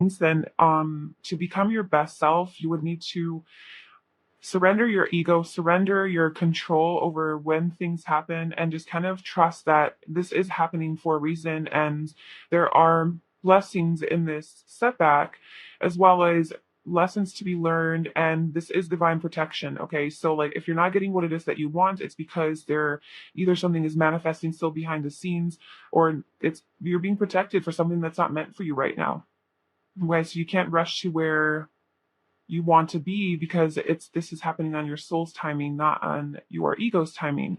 then to become your best self, you would need to surrender your ego, surrender your control over when things happen, and just kind of trust that this is happening for a reason and there are blessings in this setback, as well as lessons to be learned, and this is divine protection. Okay, so like if you're not getting what it is that you want, it's because there either something is manifesting still behind the scenes, or it's you're being protected for something that's not meant for you right now. Okay, so you can't rush to where you want to be, because this is happening on your soul's timing, not on your ego's timing.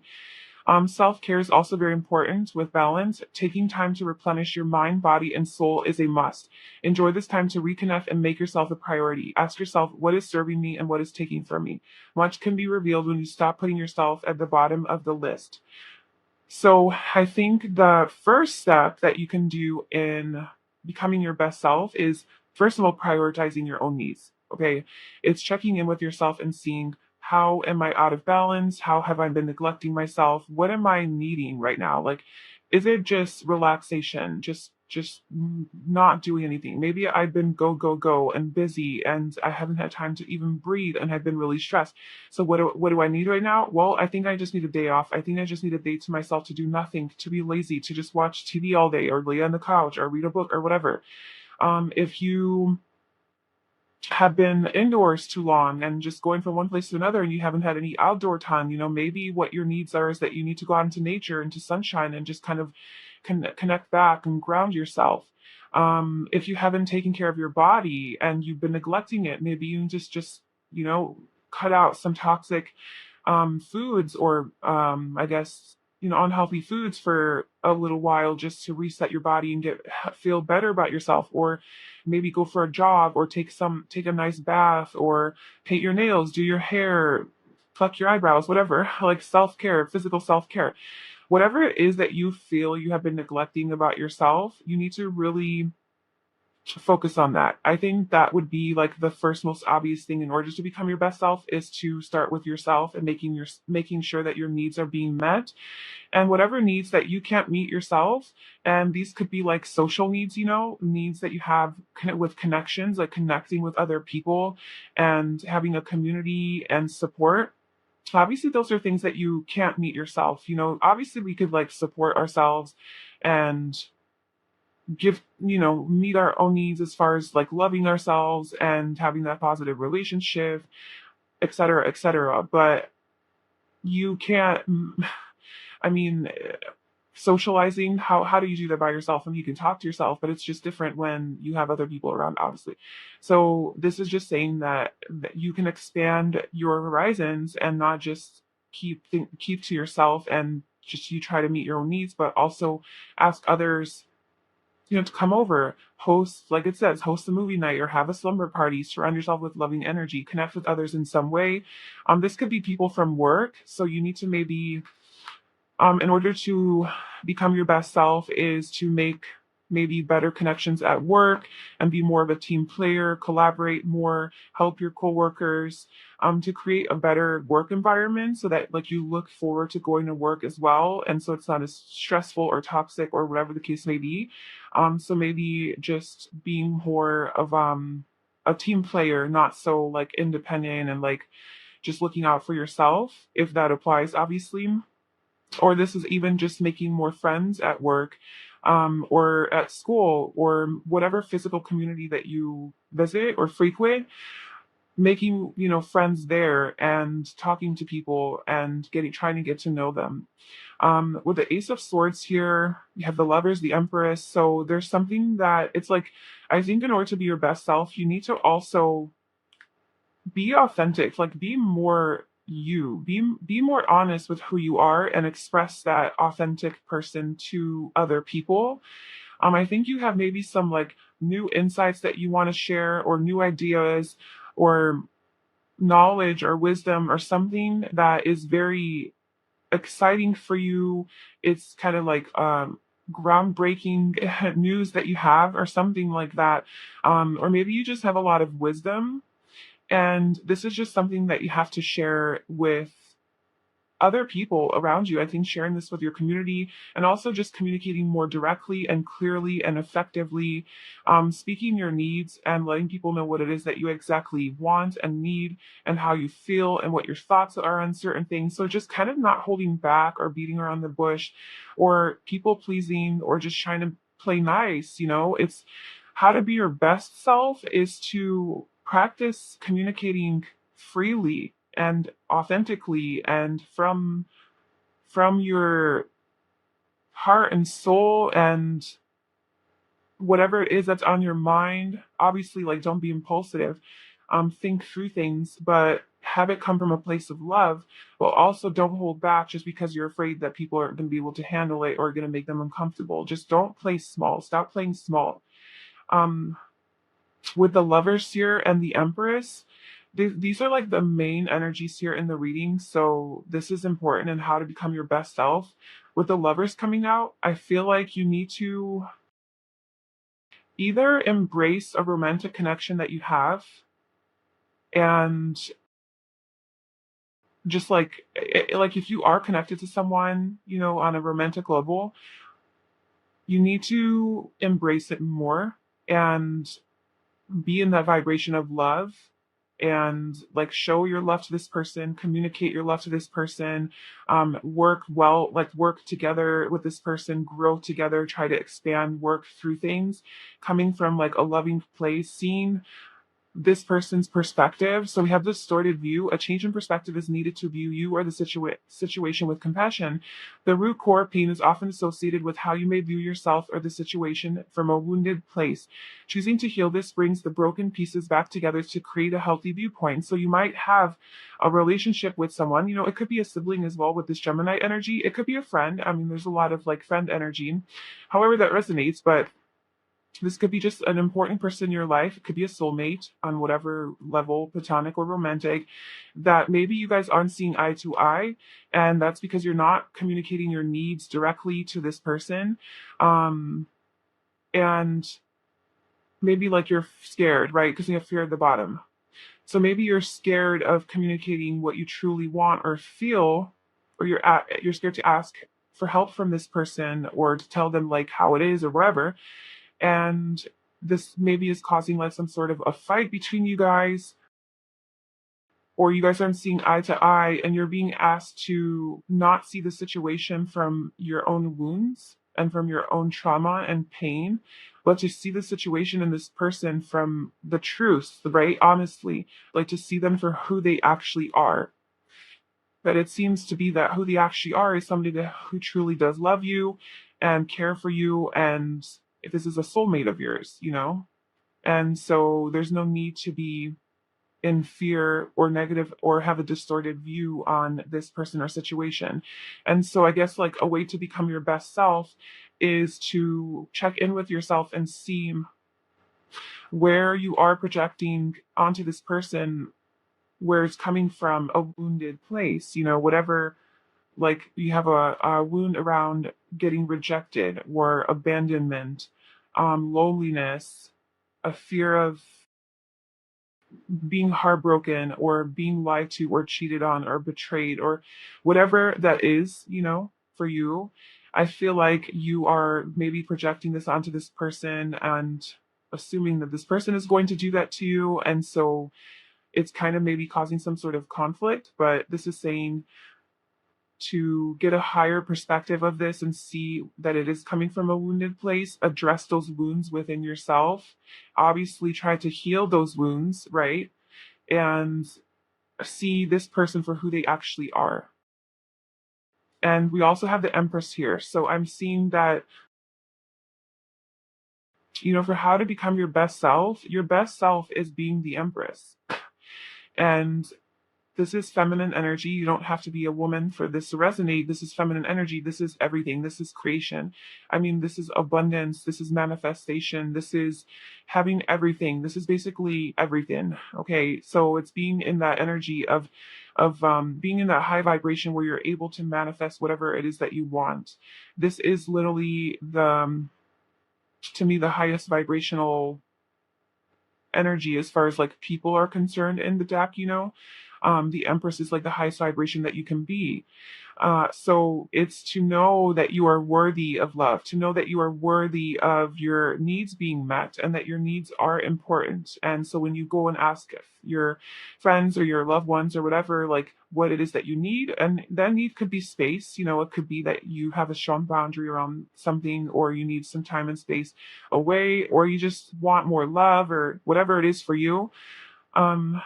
Self-care is also very important with balance. Taking time to replenish your mind, body, and soul is a must. Enjoy this time to reconnect and make yourself a priority. Ask yourself, what is serving me and what is taking from me? Much can be revealed when you stop putting yourself at the bottom of the list. So I think the first step that you can do in becoming your best self is, first of all, prioritizing your own needs. Okay. It's checking in with yourself and seeing, how am I out of balance? How have I been neglecting myself? What am I needing right now? Like, is it just relaxation? Just not doing anything. Maybe I've been go, go, go and busy and I haven't had time to even breathe and I've been really stressed. So what do I need right now? Well, I think I just need a day off. I think I just need a day to myself to do nothing, to be lazy, to just watch TV all day or lay on the couch or read a book or whatever. If you have been indoors too long and just going from one place to another and you haven't had any outdoor time, maybe what your needs are is that you need to go out into nature, into sunshine, and just kind of connect back and ground yourself. If you haven't taken care of your body and you've been neglecting it, maybe you just you know cut out some toxic foods, or I guess unhealthy foods for a little while, just to reset your body and feel better about yourself. Or maybe go for a jog, or take a nice bath, or paint your nails, do your hair, pluck your eyebrows, whatever. Like self-care, physical self-care, whatever it is that you feel you have been neglecting about yourself, you need to really focus on that. I think that would be like the first most obvious thing in order to become your best self, is to start with yourself and making sure that your needs are being met. And whatever needs that you can't meet yourself, and these could be like social needs, needs that you have with connections, like connecting with other people and having a community and support. Obviously those are things that you can't meet yourself. Obviously we could like support ourselves and meet our own needs as far as like loving ourselves and having that positive relationship, et cetera, et cetera. But you can't, I mean, socializing, how do you do that by yourself? I mean, you can talk to yourself, but it's just different when you have other people around, obviously. So this is just saying that you can expand your horizons and not just keep to yourself and just you try to meet your own needs, but also ask others, to come over, host, like it says, host a movie night or have a slumber party, surround yourself with loving energy, connect with others in some way. This could be people from work. So you need to maybe, in order to become your best self, is to make maybe better connections at work and be more of a team player, collaborate more, help your coworkers, to create a better work environment so that like you look forward to going to work as well. And so it's not as stressful or toxic or whatever the case may be. So maybe just being more of a team player, not so like independent and like just looking out for yourself, if that applies, obviously. Or this is even just making more friends at work, or at school, or whatever physical community that you visit or frequent, making friends there and talking to people and trying to get to know them. With the Ace of Swords here, you have the Lovers, the Empress. So there's something that it's like, I think in order to be your best self, you need to also be authentic, like be more you, be more honest with who you are and express that authentic person to other people. I think you have maybe some like new insights that you want to share, or new ideas, or knowledge or wisdom, or something that is very exciting for you. It's kind of like groundbreaking news that you have, or something like that. Or maybe you just have a lot of wisdom, and this is just something that you have to share with other people around you. I think sharing this with your community and also just communicating more directly and clearly and effectively, speaking your needs and letting people know what it is that you exactly want and need and how you feel and what your thoughts are on certain things. So just kind of not holding back or beating around the bush or people pleasing or just trying to play nice. It's how to be your best self is to practice communicating freely and authentically and from your heart and soul and whatever it is that's on your mind. Obviously, like, don't be impulsive. Think through things, but have it come from a place of love. But also don't hold back just because you're afraid that people aren't going to be able to handle it or going to make them uncomfortable. Just don't play small. Stop playing small. Um, with the Lovers here and the Empress, these are like the main energies here in the reading. So this is important in how to become your best self. With the Lovers coming out, I feel like you need to either embrace a romantic connection that you have and just like if you are connected to someone, on a romantic level, you need to embrace it more and be in that vibration of love and like show your love to this person, communicate your love to this person, work well, like work together with this person, grow together, try to expand, work through things, coming from like a loving place, seeing this person's perspective. So we have this distorted view. A change in perspective is needed to view you or the situation with compassion. The root core pain is often associated with how you may view yourself or the situation from a wounded place. Choosing to heal this brings the broken pieces back together to create a healthy viewpoint. So you might have a relationship with someone, it could be a sibling as well with this Gemini energy. It could be a friend. I mean, there's a lot of like friend energy, however that resonates, but this could be just an important person in your life. It could be a soulmate on whatever level, platonic or romantic, that maybe you guys aren't seeing eye to eye. And that's because you're not communicating your needs directly to this person. And maybe like you're scared, right? Because you have fear at the bottom. So maybe you're scared of communicating what you truly want or feel, or you're scared to ask for help from this person or to tell them like how it is or whatever. And this maybe is causing like some sort of a fight between you guys, or you guys aren't seeing eye to eye and you're being asked to not see the situation from your own wounds and from your own trauma and pain, but to see the situation in this person from the truth, right? Honestly, like to see them for who they actually are. But it seems to be that who they actually are is somebody who truly does love you and care for you, and if this is a soulmate of yours. And so there's no need to be in fear or negative or have a distorted view on this person or situation. And so I guess like a way to become your best self is to check in with yourself and see where you are projecting onto this person, where it's coming from a wounded place, whatever, like you have a wound around getting rejected or abandonment, loneliness, a fear of being heartbroken or being lied to or cheated on or betrayed or whatever that is, for you. I feel like you are maybe projecting this onto this person and assuming that this person is going to do that to you. And so it's kind of maybe causing some sort of conflict, but this is saying to get a higher perspective of this and see that it is coming from a wounded place, address those wounds within yourself, obviously try to heal those wounds, right? And see this person for who they actually are. And we also have the Empress here. So I'm seeing that, for how to become your best self is being the Empress. And this is feminine energy. You don't have to be a woman for this to resonate. This is feminine energy. This is everything. This is creation. I mean, this is abundance. This is manifestation. This is having everything. This is basically everything. Okay. So it's being in that energy of being in that high vibration where you're able to manifest whatever it is that you want. This is literally to me, the highest vibrational energy as far as like people are concerned in the deck. The Empress is like the highest vibration that you can be. So it's to know that you are worthy of love, to know that you are worthy of your needs being met and that your needs are important. And so when you go and ask if your friends or your loved ones or whatever, like what it is that you need, and that need could be space, it could be that you have a strong boundary around something, or you need some time and space away, or you just want more love or whatever it is for you. Um,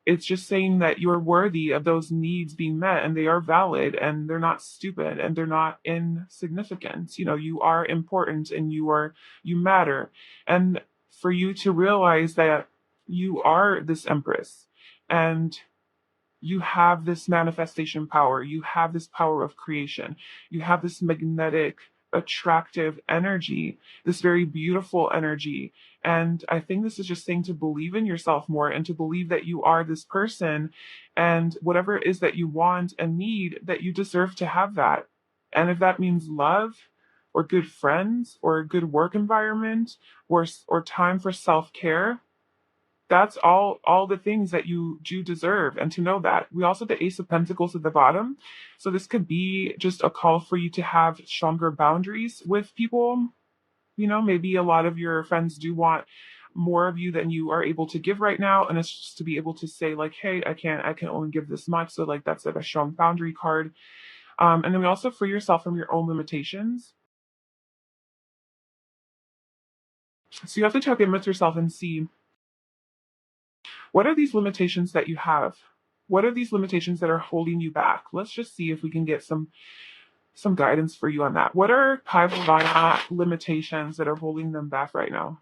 it's just saying that you're worthy of those needs being met, and they are valid, and they're not stupid, and they're not insignificant. You are important, and you matter. And for you to realize that you are this Empress, and you have this manifestation power. You have this power of creation. You have this magnetic, attractive energy, this very beautiful energy. And I think this is just saying to believe in yourself more and to believe that you are this person, and whatever it is that you want and need, that you deserve to have that. And if that means love, or good friends, or a good work environment, or time for self-care, that's all the things that you do deserve. And to know that, we also have the Ace of Pentacles at the bottom, so this could be just a call for you to have stronger boundaries with people. Maybe a lot of your friends do want more of you than you are able to give right now, and it's just to be able to say like, hey, I can only give this much. So like that's like a strong boundary card. And then we also free yourself from your own limitations. So you have to check in with yourself and see, what are these limitations that you have? What are these limitations that are holding you back? Let's just see if we can get some guidance for you on that. What are Kaivana limitations that are holding them back right now?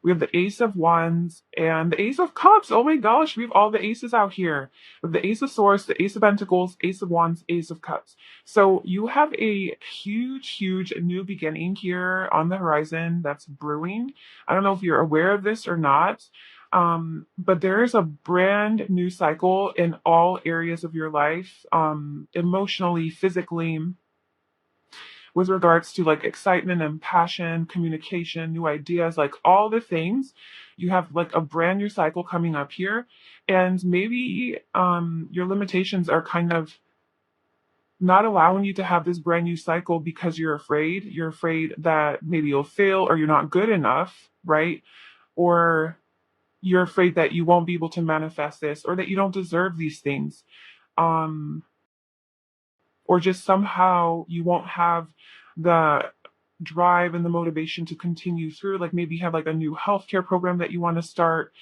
We have the Ace of Wands and the Ace of Cups. Oh my gosh, we have all the aces out here. We have the Ace of Swords, the Ace of Pentacles, Ace of Wands, Ace of Cups. So you have a huge, huge new beginning here on the horizon that's brewing. I don't know if you're aware of this or not, but there is a brand new cycle in all areas of your life, emotionally, physically, with regards to like excitement and passion, communication, new ideas, like all the things. You have like a brand new cycle coming up here. And maybe your limitations are kind of not allowing you to have this brand new cycle because you're afraid. You're afraid that maybe you'll fail, or you're not good enough, right? Or you're afraid that you won't be able to manifest this, or that you don't deserve these things. Um, or just somehow you won't have the drive and the motivation to continue through. Like maybe you have like a new healthcare program that you want to start,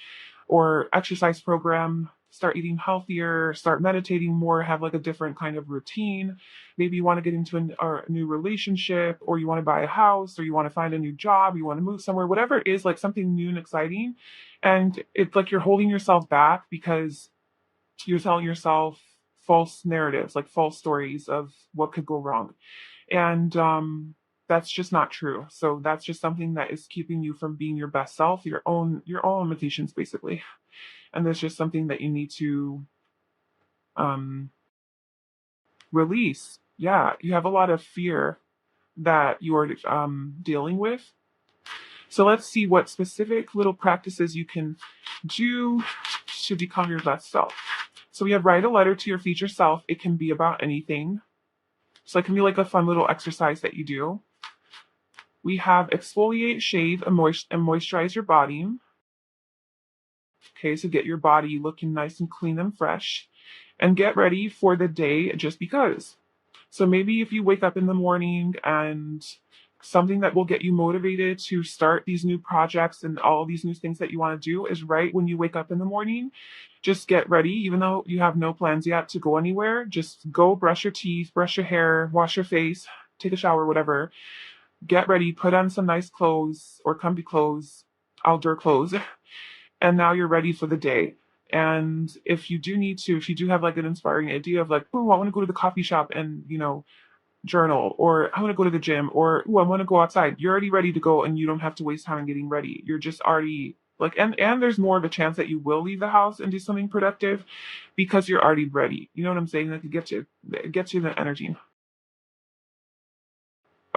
or exercise program, start eating healthier, start meditating more, have like a different kind of routine. Maybe you want to get into a new relationship, or you want to buy a house, or you want to find a new job, you want to move somewhere, whatever it is, like something new and exciting. And it's like you're holding yourself back because you're telling yourself false narratives, like false stories of what could go wrong. And that's just not true. So that's just something that is keeping you from being your best self, your own limitations basically. And that's just something that you need to um release. Yeah, you have a lot of fear that you're dealing with. So let's see what specific little practices you can do to become your best self. So we have write a letter to your future self. It can be about anything. So it can be like a fun little exercise that you do. We have exfoliate, shave, and moisturize your body. Okay, so get your body looking nice and clean and fresh. And get ready for the day just because. So maybe if you wake up in the morning, and something that will get you motivated to start these new projects and all these new things that you want to do is right when you wake up in the morning. Just get ready, even though you have no plans yet to go anywhere. Just go brush your teeth, brush your hair, wash your face, take a shower, whatever. Get ready, put on some nice clothes or comfy clothes, outdoor clothes, and now you're ready for the day. And if you do need to, if you do have like an inspiring idea of like, oh, I want to go to the coffee shop and, journal, or I want to go to the gym, or oh, I want to go outside, you're already ready to go, and you don't have to waste time in getting ready. You're just already like, and there's more of a chance that you will leave the house and do something productive because you're already ready. You know what I'm saying? Like it gets you the energy.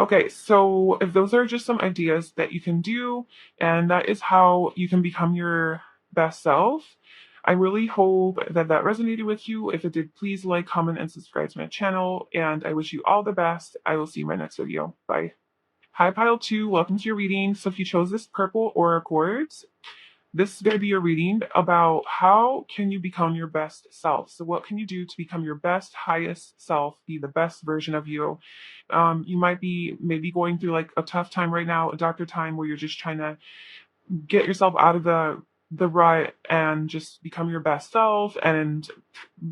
Okay, so if those are just some ideas that you can do, and that is how you can become your best self, I really hope that that resonated with you. If it did, please like, comment, and subscribe to my channel. And I wish you all the best. I will see you in my next video. Bye. Hi, Pile 2. Welcome to your reading. So if you chose this purple aura quartz, this is going to be your reading about how can you become your best self. So what can you do to become your best, highest self, be the best version of you? You might be maybe going through like a tough time right now, a darker time where you're just trying to get yourself out of the rut and just become your best self and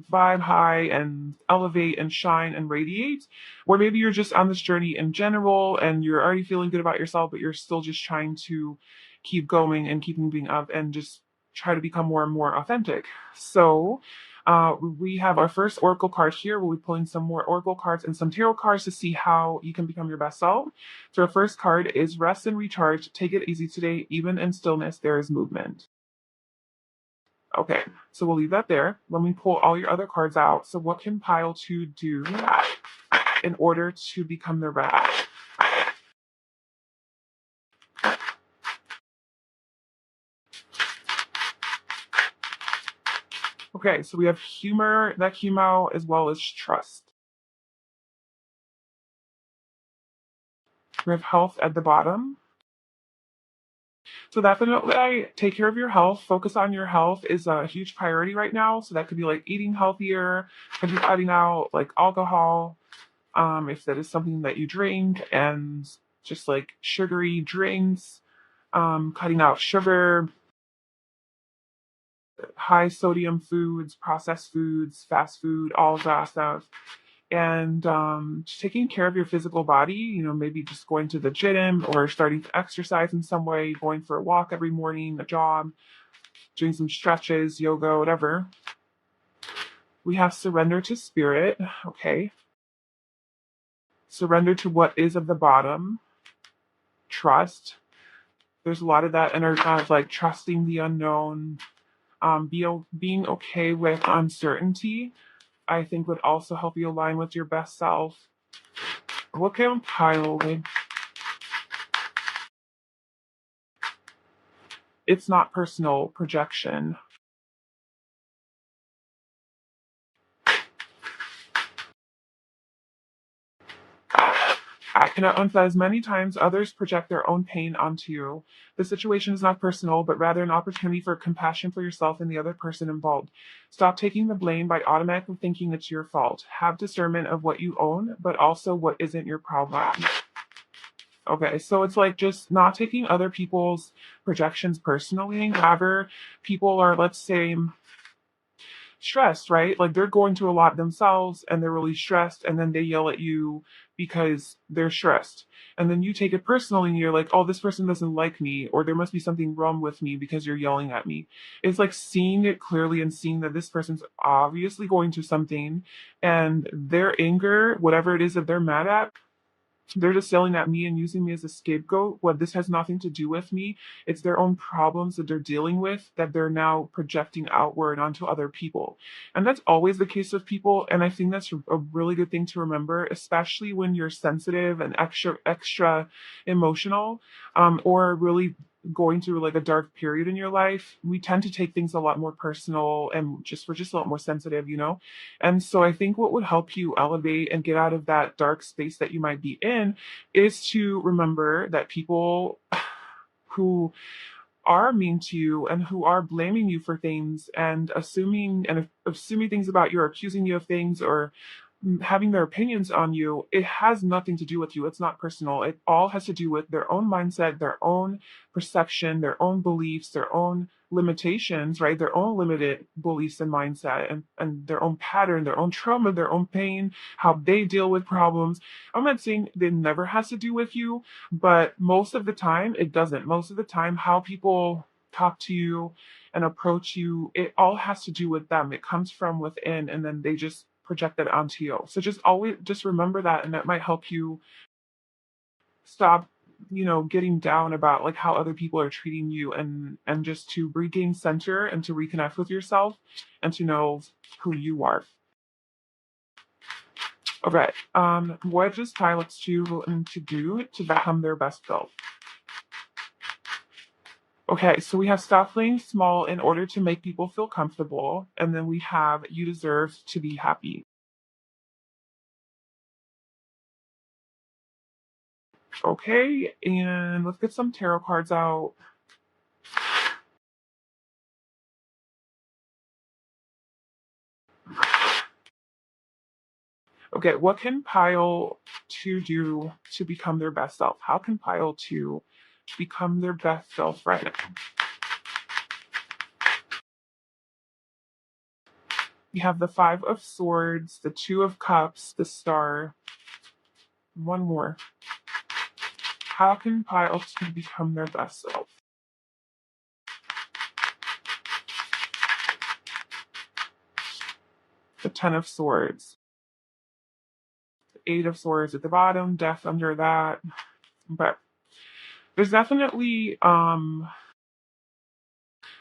vibe high and elevate and shine and radiate. Or maybe you're just on this journey in general and you're already feeling good about yourself, but you're still just trying to keep going and keep moving up and just try to become more and more authentic. So we have our first oracle card here. We'll be pulling some more oracle cards and some tarot cards to see how you can become your best self. So our first card is rest and recharge. Take it easy today. Even in stillness, there is movement. Okay, so we'll leave that there. Let me pull all your other cards out. So what can pile 2 do in order to become the rest? Okay, so we have humor, that humor, as well as trust. We have health at the bottom. So definitely take care of your health. Focus on your health is a huge priority right now. So that could be like eating healthier, could be cutting out like alcohol, if that is something that you drink, and just like sugary drinks, cutting out sugar, high sodium foods, processed foods, fast food, all of that stuff. And just taking care of your physical body, maybe just going to the gym or starting to exercise in some way, going for a walk every morning, a jog, doing some stretches, yoga, whatever. We have surrender to spirit. Okay. Surrender to what is of the bottom. Trust. There's a lot of that inner kind of like trusting the unknown, being okay with uncertainty, I think would also help you align with your best self. What can pile? It's not personal projection. I cannot emphasize many times others project their own pain onto you. The situation is not personal, but rather an opportunity for compassion for yourself and the other person involved. Stop taking the blame by automatically thinking it's your fault. Have discernment of what you own, but also what isn't your problem. Okay, so it's like just not taking other people's projections personally. However, people are, let's say, stressed, right? Like they're going through a lot themselves and they're really stressed, and then they yell at you because they're stressed. And then you take it personally and you're like, oh, this person doesn't like me, or there must be something wrong with me because you're yelling at me. It's like seeing it clearly and seeing that this person's obviously going through something, and their anger, whatever it is that they're mad at, they're just yelling at me and using me as a scapegoat. What this has nothing to do with me. It's their own problems that they're dealing with that they're now projecting outward onto other people. And that's always the case with people. And I think that's a really good thing to remember, especially when you're sensitive and extra emotional, or really going through like a dark period in your life. We tend to take things a lot more personal, and we're just a lot more sensitive. And so I think what would help you elevate and get out of that dark space that you might be in is to remember that people who are mean to you and who are blaming you for things and assuming things about you, or accusing you of things, or having their opinions on you, it has nothing to do with you. It's not personal. It all has to do with their own mindset, their own perception, their own beliefs, their own limitations, right? Their own limited beliefs and mindset, and their own pattern, their own trauma, their own pain, how they deal with problems. I'm not saying it never has to do with you, but most of the time it doesn't. Most of the time, how people talk to you and approach you, it all has to do with them. It comes from within, and then they just project it onto you. So just remember that, and that might help you stop, getting down about like how other people are treating you, and just to regain center and to reconnect with yourself and to know who you are. Okay. What does Tylex to do to become their best self? Okay, so we have stop playing small in order to make people feel comfortable, and then we have you deserve to be happy. Okay, and let's get some tarot cards out. Okay, what can Pile 2 do to become their best self? How can Pile 2 become their best self right now? You have the Five of Swords, the Two of Cups, the Star. One more. How can Pile 2 become their best self? The Ten of Swords, the Eight of Swords at the bottom, Death under that. But there's definitely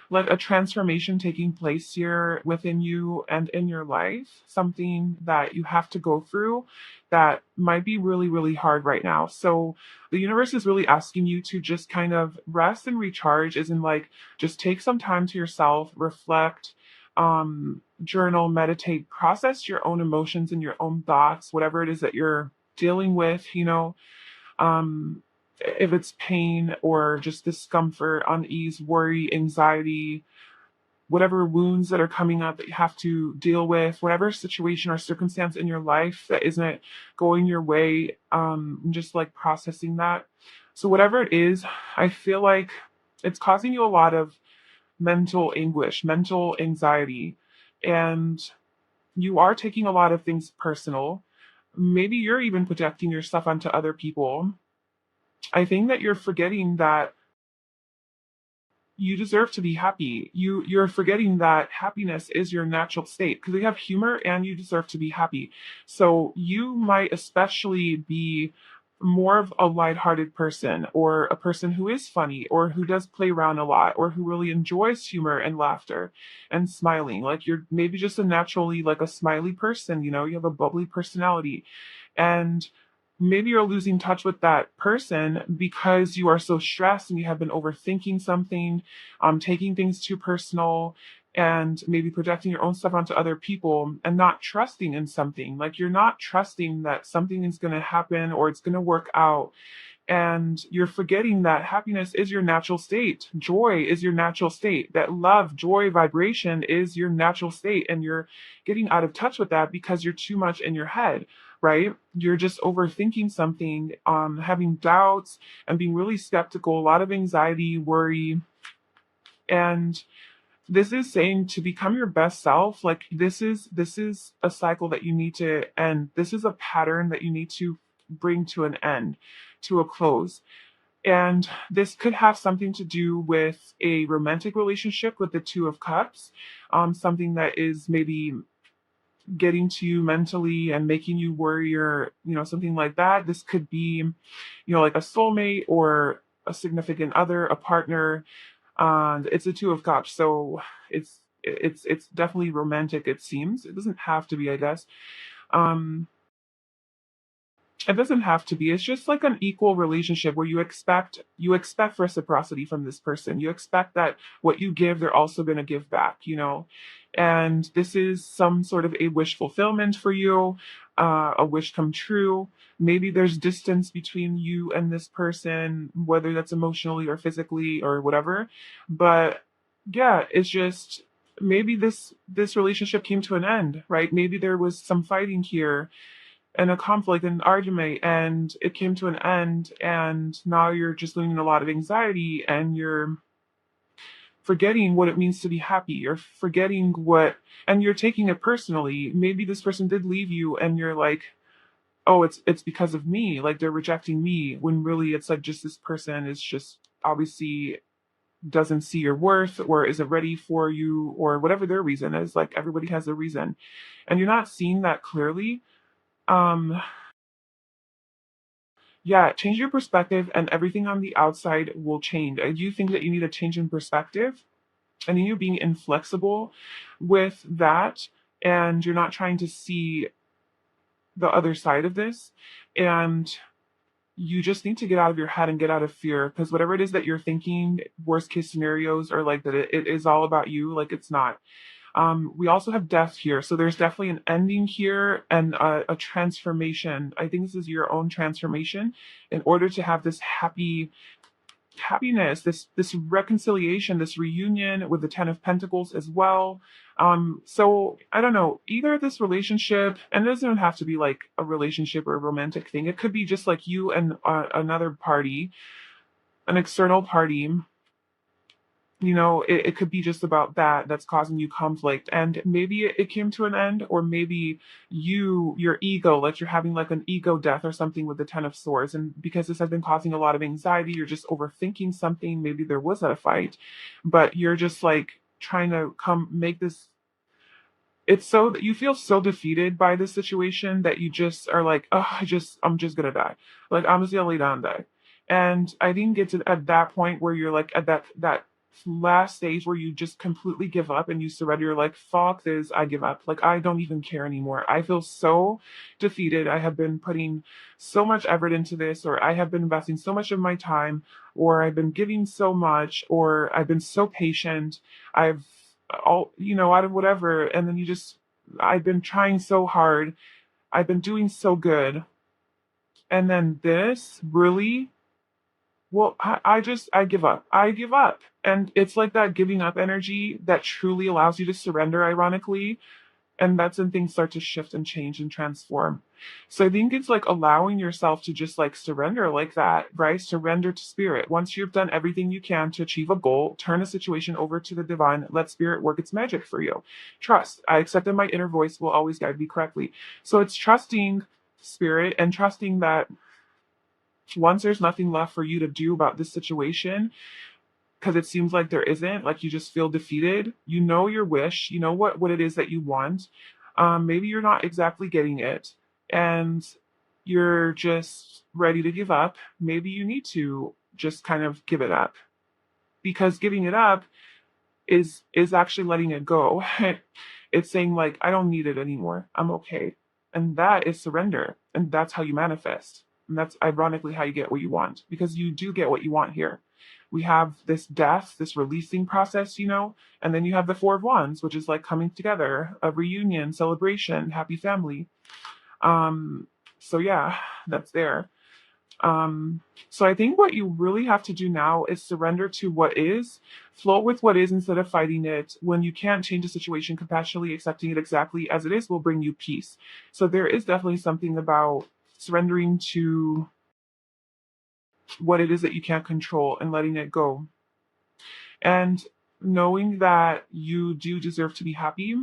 like a transformation taking place here within you and in your life, something that you have to go through that might be really, really hard right now. So the universe is really asking you to just kind of rest and recharge, is in like just take some time to yourself, reflect, journal, meditate, process your own emotions and your own thoughts, whatever it is that you're dealing with, if it's pain or just discomfort, unease, worry, anxiety, whatever wounds that are coming up that you have to deal with, whatever situation or circumstance in your life that isn't going your way, just like processing that. So, whatever it is, I feel like it's causing you a lot of mental anguish, mental anxiety, and you are taking a lot of things personal. Maybe you're even projecting your stuff onto other people. I think that you're forgetting that you deserve to be happy. You're forgetting that happiness is your natural state because we have humor and you deserve to be happy. So you might especially be more of a lighthearted person or a person who is funny or who does play around a lot or who really enjoys humor and laughter and smiling. Like you're maybe just a naturally like a smiley person, you have a bubbly personality. And maybe you're losing touch with that person because you are so stressed and you have been overthinking something, taking things too personal, and maybe projecting your own stuff onto other people and not trusting in something. Like you're not trusting that something is going to happen or it's going to work out, and you're forgetting that happiness is your natural state. Joy is your natural state. That love, joy, vibration is your natural state. And you're getting out of touch with that because you're too much in your head, right? You're just overthinking something, having doubts and being really skeptical, a lot of anxiety, worry. And this is saying to become your best self, like this is a cycle that you need to end. This is a pattern that you need to bring to an end, to a close. And this could have something to do with a romantic relationship with the Two of Cups, something that is maybe getting to you mentally and making you worry, or something like that. This could be, like a soulmate or a significant other, a partner, and it's a Two of Cups, so it's definitely romantic. It seems it doesn't have to be, I guess. Um, it doesn't have to be. It's just like an equal relationship where you expect reciprocity from this person. You expect that what you give, they're also going to give back. And this is some sort of a wish fulfillment for you, a wish come true. Maybe there's distance between you and this person, whether that's emotionally or physically or whatever. But yeah, it's just maybe this relationship came to an end, right? Maybe there was some fighting here and a conflict and an argument, and it came to an end, and now you're just living in a lot of anxiety and you're forgetting what it means to be happy. You're forgetting what, and you're taking it personally. Maybe this person did leave you and you're like, oh, it's because of me, like they're rejecting me, when really it's like just this person is just obviously doesn't see your worth or isn't ready for you or whatever their reason is. Like everybody has a reason, and you're not seeing that clearly. um Yeah, change your perspective and everything on the outside will change. I do think that you need a change in perspective, and you being inflexible with that, and you're not trying to see the other side of this. And you just need to get out of your head and get out of fear, because whatever it is that you're thinking, worst case scenarios are like that it is all about you. Like, it's not. We also have death here. So there's definitely an ending here and a transformation. I think this is your own transformation in order to have this happiness, this reconciliation, this reunion with the Ten of Pentacles as well. So I don't know, either this relationship, and it doesn't have to be like a relationship or a romantic thing. It could be just like you and another party, an external party. It could be just about that's causing you conflict, and maybe it came to an end, or maybe your ego, like you're having like an ego death or something with the Ten of Swords, and because this has been causing a lot of anxiety, you're just overthinking something. Maybe there was a fight, but you're just like trying to come make this. It's so that you feel so defeated by this situation that you just are like, oh, I'm just gonna die. Like, I'm just gonna lay down and die. And I think it's at that point where you're like at that last stage where you just completely give up and you surrender. You're like, fuck this, I give up. Like, I don't even care anymore. I feel so defeated. I have been putting so much effort into this, or I have been investing so much of my time, or I've been giving so much, or I've been so patient. I've all, out of whatever. And then I've been trying so hard. I've been doing so good. And then this really, well, I give up. I give up. And it's like that giving up energy that truly allows you to surrender, ironically. And that's when things start to shift and change and transform. So I think it's like allowing yourself to just like surrender like that, right? Surrender to spirit. Once you've done everything you can to achieve a goal, turn a situation over to the divine, let spirit work its magic for you. Trust. I accept that my inner voice will always guide me correctly. So it's trusting spirit and trusting that once there's nothing left for you to do about this situation, because it seems like there isn't, like you just feel defeated. You know your wish, you know what it is that you want. Maybe you're not exactly getting it, and you're just ready to give up. Maybe you need to just kind of give it up, because giving it up is actually letting it go. It's saying like, I don't need it anymore. I'm okay. And that is surrender. And that's how you manifest. And that's ironically how you get what you want, because you do get what you want here. We have this death, this releasing process, and then you have the Four of Wands, which is like coming together, a reunion, celebration, happy family. So yeah, that's there. So I think what you really have to do now is surrender to what is, flow with what is instead of fighting it. When you can't change a situation, compassionately accepting it exactly as it is will bring you peace. So there is definitely something about surrendering to what it is that you can't control and letting it go. And knowing that you do deserve to be happy.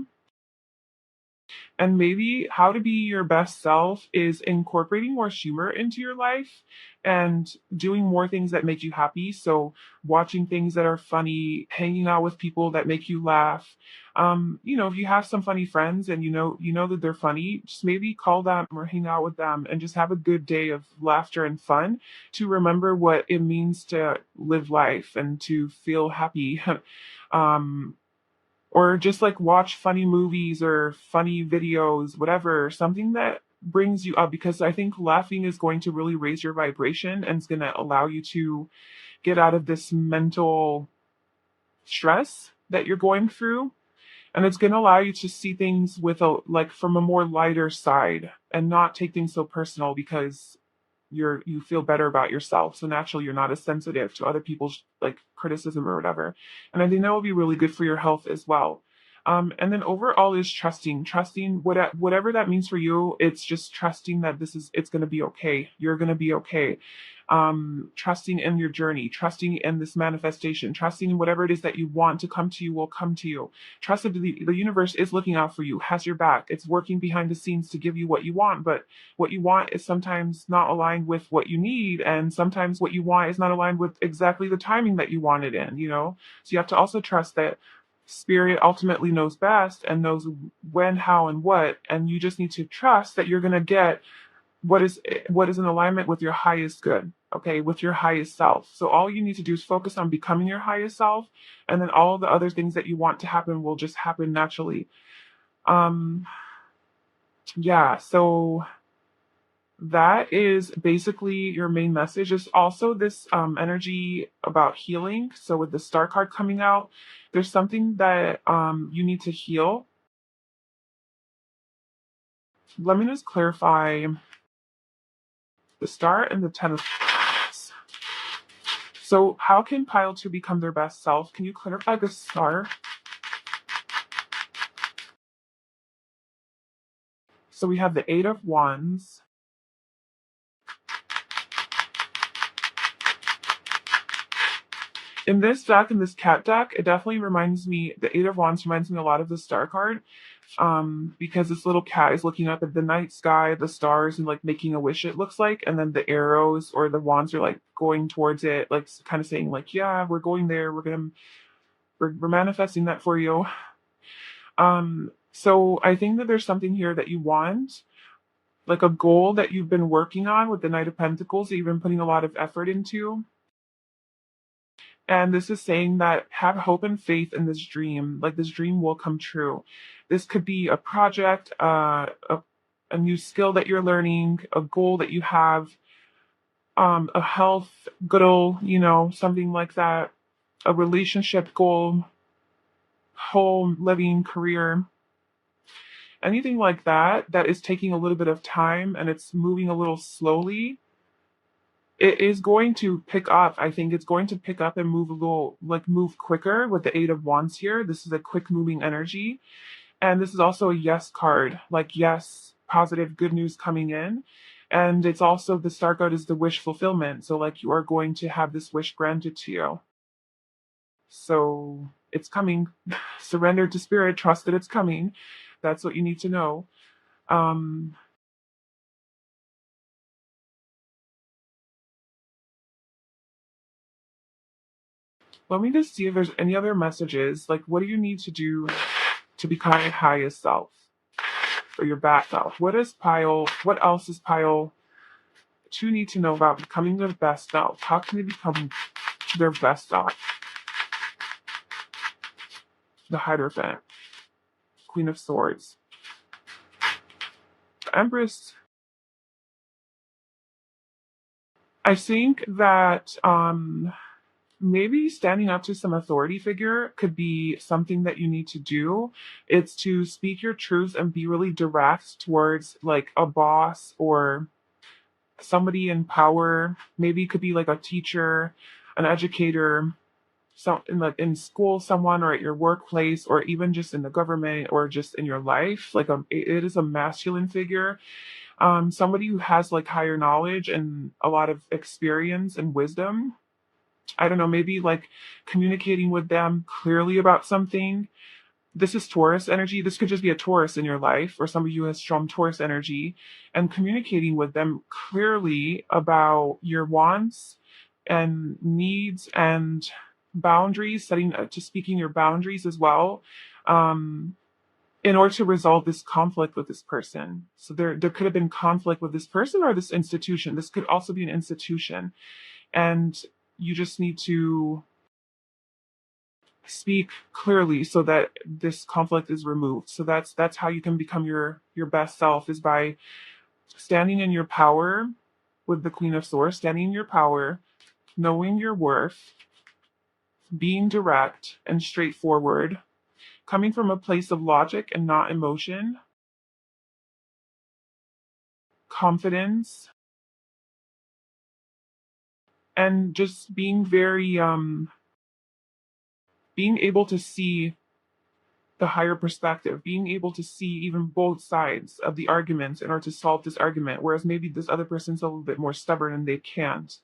And maybe how to be your best self is incorporating more humor into your life and doing more things that make you happy. So watching things that are funny, hanging out with people that make you laugh. If you have some funny friends and you know that they're funny, just maybe call them or hang out with them and just have a good day of laughter and fun to remember what it means to live life and to feel happy. um, or just like watch funny movies or funny videos, whatever, something that brings you up, because I think laughing is going to really raise your vibration and it's going to allow you to get out of this mental stress that you're going through, and it's going to allow you to see things with from a more lighter side and not take things so personal, because you feel better about yourself. So naturally you're not as sensitive to other people's like criticism or whatever. And I think that will be really good for your health as well. And then overall is trusting whatever that means for you. It's just trusting that it's going to be okay. You're going to be okay. Trusting in your journey, trusting in this manifestation, trusting in whatever it is that you want to come to you will come to you. Trust that the universe is looking out for you, has your back. It's working behind the scenes to give you what you want, but what you want is sometimes not aligned with what you need, and sometimes what you want is not aligned with exactly the timing that you want it in. So you have to also trust that spirit ultimately knows best and knows when, how, and what, and you just need to trust that you're going to get what is in alignment with your highest good, okay, with your highest self. So all you need to do is focus on becoming your highest self, and then all the other things that you want to happen will just happen naturally. um yeah, so that is basically your main message. There's also this energy about healing. So with the star card coming out, there's something that you need to heal. Let me just clarify the star and the ten of cups. So how can pile 2 become their best self? Can you clarify the star? So we have the 8 of wands. In this deck, in this cat deck, it definitely reminds me, the 8 of wands reminds me a lot of the star card. Because this little cat is looking up at the night sky, the stars, and like making a wish, it looks like, and then the arrows or the wands are like going towards it, like kind of saying like, yeah, we're going there, we're manifesting that for you. So I think that there's something here that you want, like a goal that you've been working on with the Knight of Pentacles that you've been putting a lot of effort into. And this is saying that have hope and faith in this dream. Like this dream will come true. This could be a project, a new skill that you're learning, a goal that you have, a health goal, something like that, a relationship goal, home, living, career, anything like that that is taking a little bit of time and it's moving a little slowly. It is going to pick up. I think it's going to pick up and move a little, like move quicker with the 8 of wands here. This is a quick moving energy. And this is also a yes card, like yes, positive, good news coming in. And it's also the star card is the wish fulfillment. So like you are going to have this wish granted to you. So it's coming. Surrender to spirit, trust that it's coming. That's what you need to know. Um, Let me just see if there's any other messages. Like, what do you need to do to become your highest self or your best self? What else is pile 2 need to know about becoming their best self? How can they become their best self? The Hierophant, Queen of Swords, the Empress. I think that maybe standing up to some authority figure could be something that you need to do. It's to speak your truth and be really direct towards like a boss or somebody in power. Maybe it could be like a teacher, an educator, in school, someone, or at your workplace, or even just in the government, or just in your life. Like it is a masculine figure, somebody who has like higher knowledge and a lot of experience and wisdom. I don't know, maybe like communicating with them clearly about something. This is Taurus energy. This could just be a Taurus in your life or somebody who has strong Taurus energy, and communicating with them clearly about your wants and needs and boundaries, speaking your boundaries as well, um, in order to resolve this conflict with this person. So there could have been conflict with this person or this institution. This could also be an institution. And you just need to speak clearly so that this conflict is removed. So that's how you can become your best self, is by standing in your power with the Queen of Swords, standing in your power, knowing your worth, being direct and straightforward, coming from a place of logic and not emotion, confidence, and just being very being able to see the higher perspective, being able to see even both sides of the argument in order to solve this argument, whereas maybe this other person's a little bit more stubborn and they can't.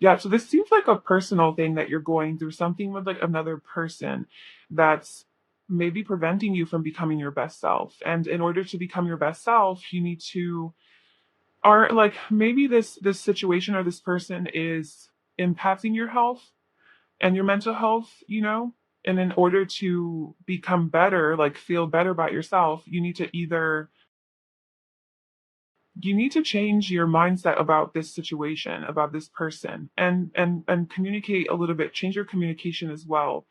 Yeah, so this seems like a personal thing that you're going through, something with like another person that's maybe preventing you from becoming your best self. And in order to become your best self, you need to, or like maybe this situation or this person is impacting your health and your mental health, and in order to become better, like feel better about yourself, you need to change your mindset about this situation, about this person, and communicate a little bit, change your communication as well.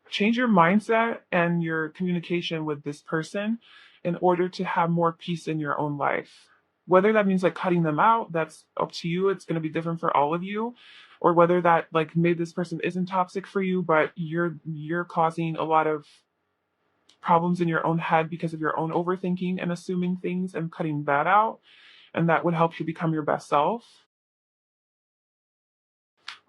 Change your mindset and your communication with this person in order to have more peace in your own life. Whether that means like cutting them out, that's up to you. It's going to be different for all of you. Or whether that like maybe this person isn't toxic for you, but you're causing a lot of problems in your own head because of your own overthinking and assuming things, and cutting that out. And that would help you become your best self.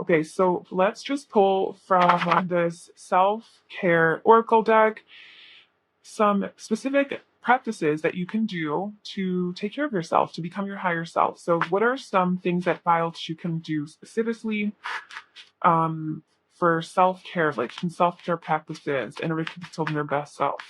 Okay, so let's just pull from this self care oracle deck some specific practices that you can do to take care of yourself, to become your higher self. So, what are some things that files you can do specifically for self care, like some self care practices in order to become your best self?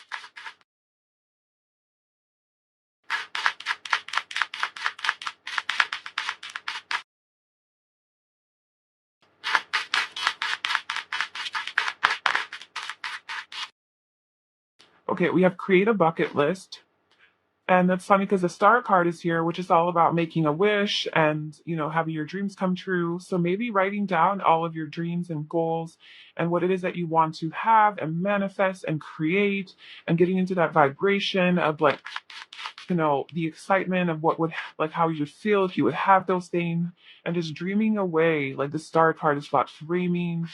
Okay, we have create a bucket list. And that's funny because the star card is here, which is all about making a wish and, having your dreams come true. So maybe writing down all of your dreams and goals and what it is that you want to have and manifest and create, and getting into that vibration of like, the excitement of what would, like, how you would feel if you would have those things, and just dreaming away. Like the star card is about dreaming,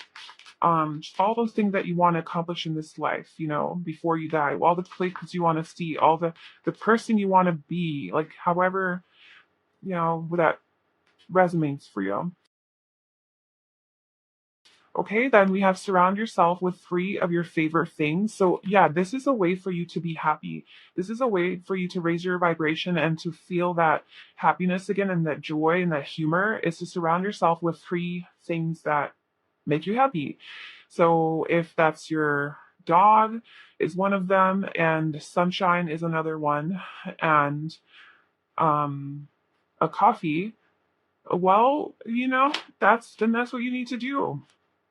all those things that you want to accomplish in this life, before you die, all the places you want to see, all the person you want to be, like however, that resonates for you. Okay, then we have surround yourself with three of your favorite things. So, yeah, this is a way for you to be happy. This is a way for you to raise your vibration and to feel that happiness again, and that joy and that humor, is to surround yourself with three things that make you happy. So, if that's your dog, is one of them, and sunshine is another one, and um, a coffee. Well, that's what you need to do.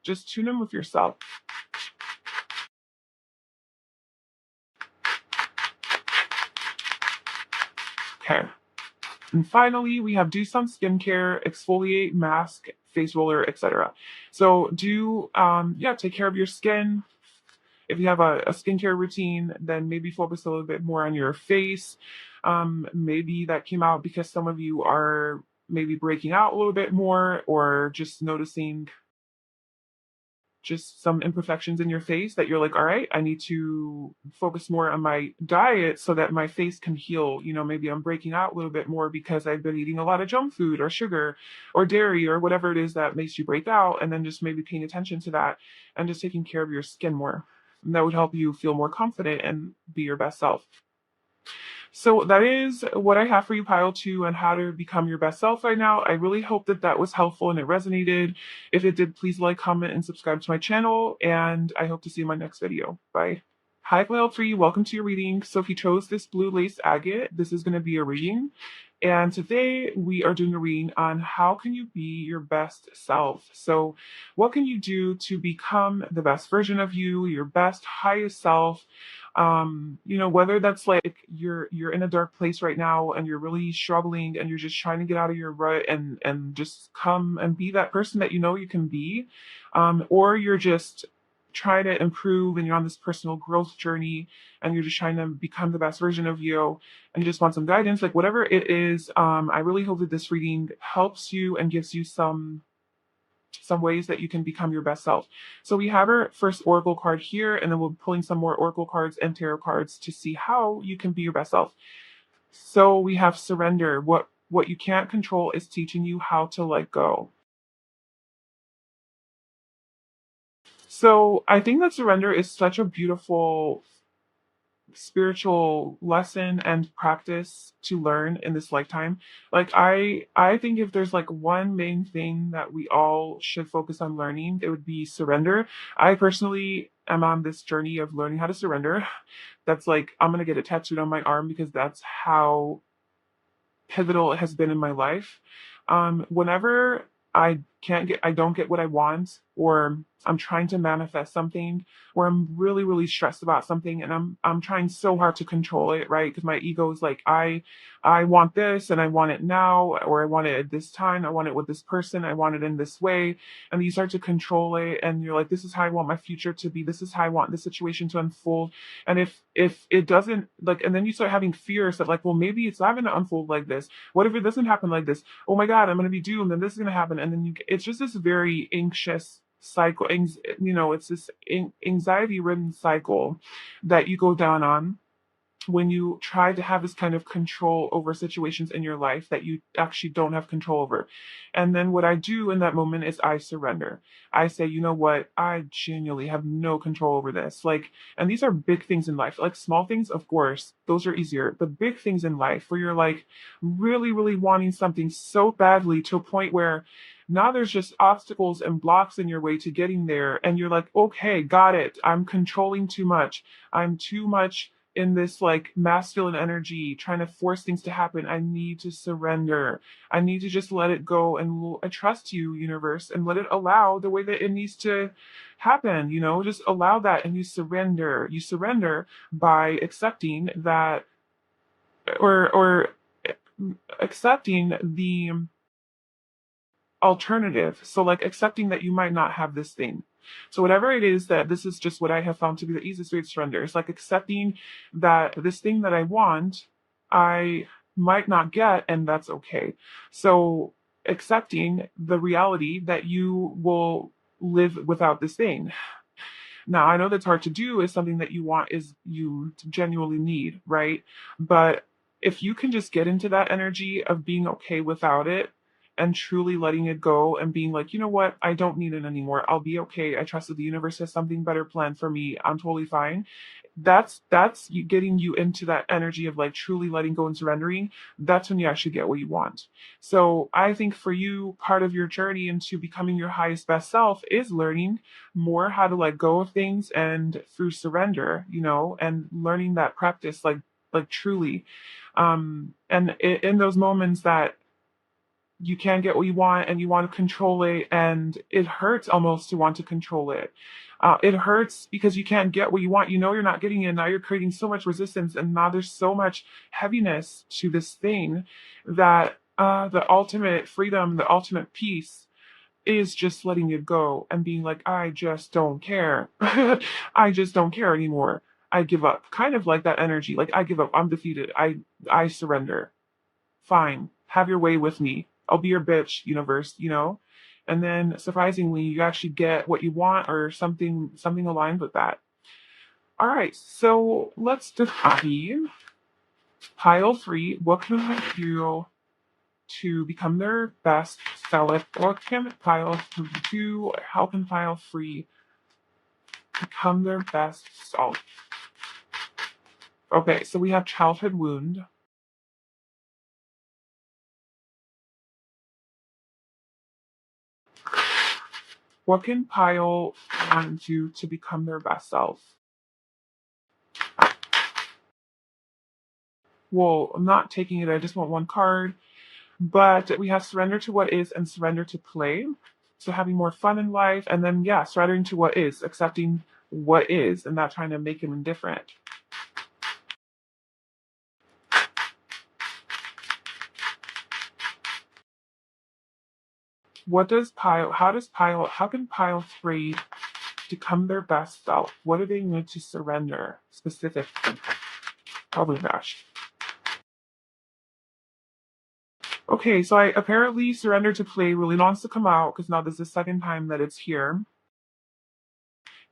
Just tune in with yourself. Okay. And finally, we have do some skincare, exfoliate, mask, face roller, etc. So take care of your skin. If you have a skincare routine, then maybe focus a little bit more on your face. Maybe that came out because some of you are maybe breaking out a little bit more, or just noticing just some imperfections in your face that you're like, all right, I need to focus more on my diet so that my face can heal. Maybe I'm breaking out a little bit more because I've been eating a lot of junk food or sugar or dairy or whatever it is that makes you break out. And then just maybe paying attention to that and just taking care of your skin more. And that would help you feel more confident and be your best self. So that is what I have for you, pile two, and how to become your best self right now. I really hope that that was helpful and it resonated. If it did, please like, comment, and subscribe to my channel. And I hope to see you in my next video. Bye. Hi, pile three. Welcome to your reading. So if you chose this blue lace agate, this is going to be a reading. And today we are doing a reading on how can you be your best self. So what can you do to become the best version of you, your best, highest self? Whether that's like you're in a dark place right now and you're really struggling and you're just trying to get out of your rut and just come and be that person that you can be, or you're just trying to improve and you're on this personal growth journey and you're just trying to become the best version of you and you just want some guidance, like whatever it is, I really hope that this reading helps you and gives you some ways that you can become your best self. So we have our first oracle card here, and then we'll be pulling some more oracle cards and tarot cards to see how you can be your best self. So we have surrender. What you can't control is teaching you how to let go. So I think that surrender is such a beautiful spiritual lesson and practice to learn in this lifetime. Like I think if there's like one main thing that we all should focus on learning, it would be surrender. I personally am on this journey of learning how to surrender. That's like I'm going to get it tattooed on my arm because that's how pivotal it has been in my life. Whenever I I don't get what I want, or I'm trying to manifest something, or I'm really, really stressed about something and I'm trying so hard to control it, right? Because my ego is like, I want this and I want it now, or I want it at this time, I want it with this person, I want it in this way. And you start to control it and you're like, this is how I want my future to be, this is how I want this situation to unfold. And if it doesn't, like, and then you start having fears that, like, well, maybe it's not going to unfold like this. What if it doesn't happen like this? Oh my God, I'm going to be doomed and this is going to happen. And then it's just this very anxious cycle. It's this anxiety ridden cycle that you go down on when you try to have this kind of control over situations in your life that you actually don't have control over. And then what I do in that moment is I surrender. I say, you know what? I genuinely have no control over this. Like, and these are big things in life. Like small things, of course, those are easier. But big things in life where you're like really, really wanting something so badly to a point where now there's just obstacles and blocks in your way to getting there. And you're like, okay, got it. I'm controlling too much. I'm too much in this like masculine energy trying to force things to happen. I need to surrender. I need to just let it go and I trust you, universe, and let it allow the way that it needs to happen. Just allow that and you surrender. You surrender by accepting that, or accepting the alternative. So like accepting that you might not have this thing. So whatever it is, that this is just what I have found to be the easiest way to surrender. It's like accepting that this thing that I want, I might not get, and that's okay. So accepting the reality that you will live without this thing. Now, I know that's hard to do, is something that you want, is you genuinely need, right? But if you can just get into that energy of being okay without it and truly letting it go and being like, you know what, I don't need it anymore. I'll be okay. I trust that the universe has something better planned for me. I'm totally fine. That's you getting you into that energy of like truly letting go and surrendering. That's when you actually get what you want. So I think for you, part of your journey into becoming your highest best self is learning more how to let go of things and through surrender, and learning that practice, like truly. And in those moments that you can't get what you want and you want to control it, and it hurts almost to want to control it. It hurts because you can't get what you want. You're not getting it. Now you're creating so much resistance, and now there's so much heaviness to this thing that the ultimate freedom, the ultimate peace is just letting it go and being like, I just don't care. I just don't care anymore. I give up. Kind of like that energy. Like, I give up. I'm defeated. I surrender. Fine. Have your way with me. I'll be your bitch, universe. And then surprisingly, you actually get what you want or something aligned with that. All right. So let's define pile 3. What can I do to become their best self? What can pile 3 do? How can pile 3 become their best self? Okay, so we have childhood wound. What can pile 1 do to become their best self? Well, I'm not taking it. I just want one card. But we have surrender to what is and surrender to play. So having more fun in life. And then, yeah, surrendering to what is, accepting what is, and not trying to make him indifferent. How can pile 3 become their best self? What do they need to surrender specifically? Probably gosh. Okay, so I apparently surrender to play really wants to come out because now this is the second time that it's here.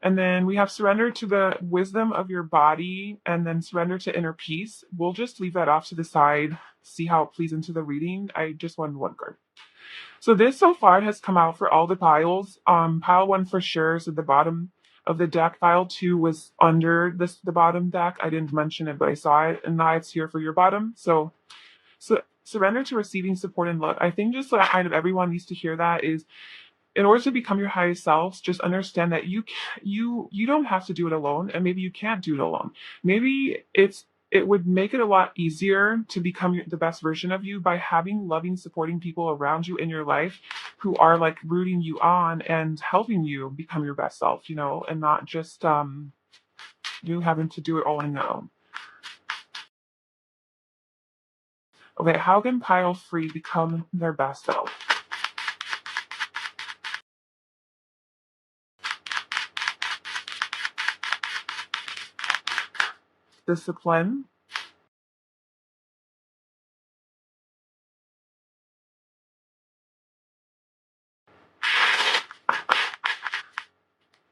And then we have surrender to the wisdom of your body and then surrender to inner peace. We'll just leave that off to the side, see how it plays into the reading. I just wanted one card. So this so far has come out for all the piles. Pile 1 for sure is at the bottom of the deck. Pile 2 was under the bottom deck. I didn't mention it, but I saw it, and now it's here for your bottom. So surrender to receiving support and love. I think just like kind of everyone needs to hear that is, in order to become your highest selves, just understand that you don't have to do it alone, and maybe you can't do it alone. Maybe it's it would make it a lot easier to become the best version of you by having loving, supporting people around you in your life who are like rooting you on and helping you become your best self, and not just you having to do it all on your own. Okay, how can pile free become their best self? Discipline.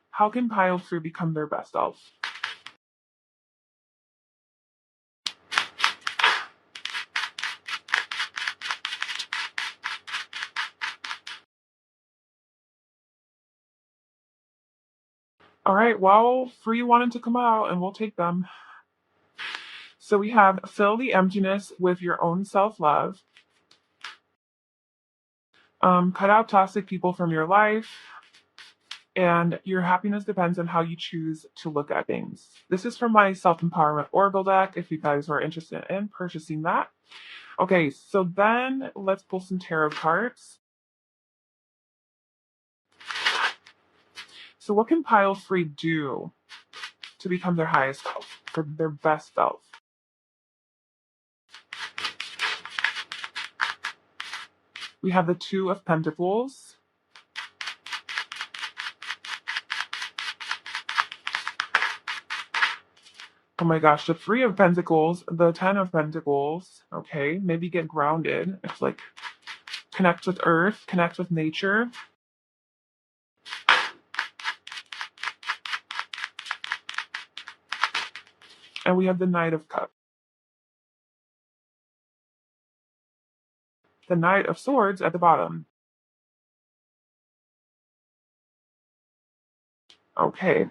How can pile free become their best self? All right, well, free wanted to come out and we'll take them. So we have fill the emptiness with your own self love. Cut out toxic people from your life. And your happiness depends on how you choose to look at things. This is from my self empowerment oracle deck if you guys are interested in purchasing that. Okay, so then let's pull some tarot cards. So, what can pile free do to become their highest self, for their best self? We have the Two of Pentacles. Oh my gosh, the Three of Pentacles, the Ten of Pentacles. Okay, maybe get grounded. It's like connect with earth, connect with nature. And we have the Knight of Cups. The Knight of Swords at the bottom. Okay.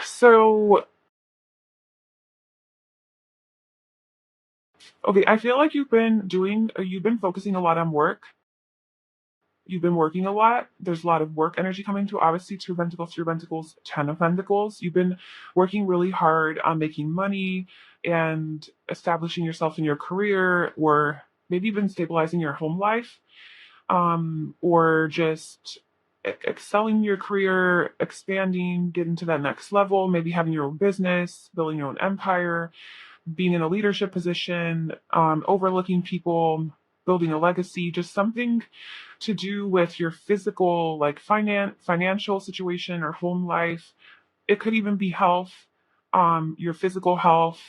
So, okay, I feel like you've been focusing a lot on work. You've been working a lot. There's a lot of work energy coming to obviously Two of Pentacles, Three of Pentacles, Ten of Pentacles. You've been working really hard on making money and establishing yourself in your career, or maybe even stabilizing your home life, or just excelling in your career, expanding, getting to that next level, maybe having your own business, building your own empire, being in a leadership position, overlooking people, building a legacy, just something to do with your physical, like financial situation or home life. It could even be health, your physical health,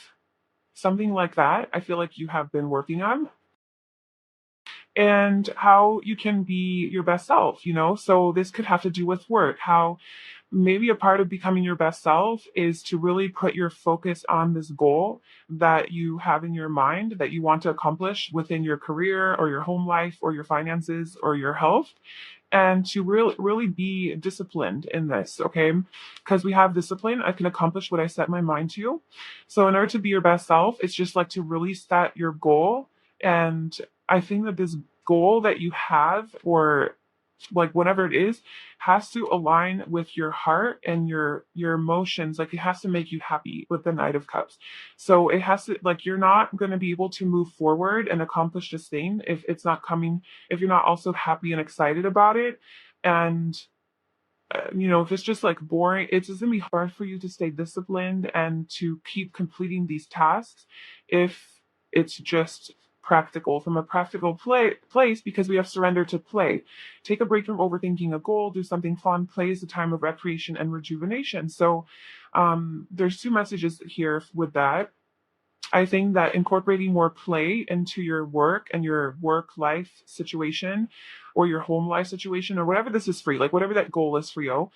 something like that. I feel like you have been working on, and how you can be your best self. So this could have to do with work, how maybe a part of becoming your best self is to really put your focus on this goal that you have in your mind that you want to accomplish within your career or your home life or your finances or your health, and to really be disciplined in this. Okay, because we have discipline, I can accomplish what I set my mind to. So in order to be your best self, it's just like to really set your goal. And I think that this goal that you have, or like whatever it is, has to align with your heart and your emotions. Like it has to make you happy with the Knight of Cups. So it has to, like, you're not going to be able to move forward and accomplish this thing if it's not coming, if you're not also happy and excited about it. And if it's just like boring, it's just gonna be hard for you to stay disciplined and to keep completing these tasks if it's just practical, from a practical place, because we have surrender to play. Take a break from overthinking a goal, do something fun. Play is a time of recreation and rejuvenation. So there's two messages here with that. I think that incorporating more play into your work and your work life situation or your home life situation or whatever this is for you, like whatever that goal is for you,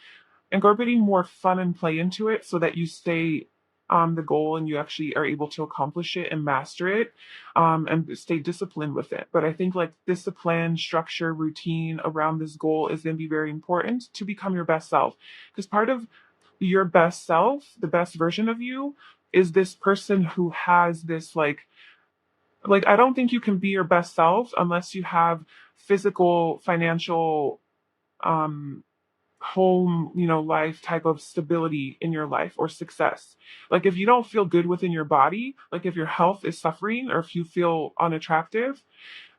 incorporating more fun and play into it so that you stay on the goal and you actually are able to accomplish it and master it, and stay disciplined with it. But I think like discipline, structure, routine around this goal is going to be very important to become your best self. Because part of your best self, the best version of you, is this person who has this like I don't think you can be your best self unless you have physical, financial, um home, life type of stability in your life or success. Like if you don't feel good within your body, like if your health is suffering or if you feel unattractive,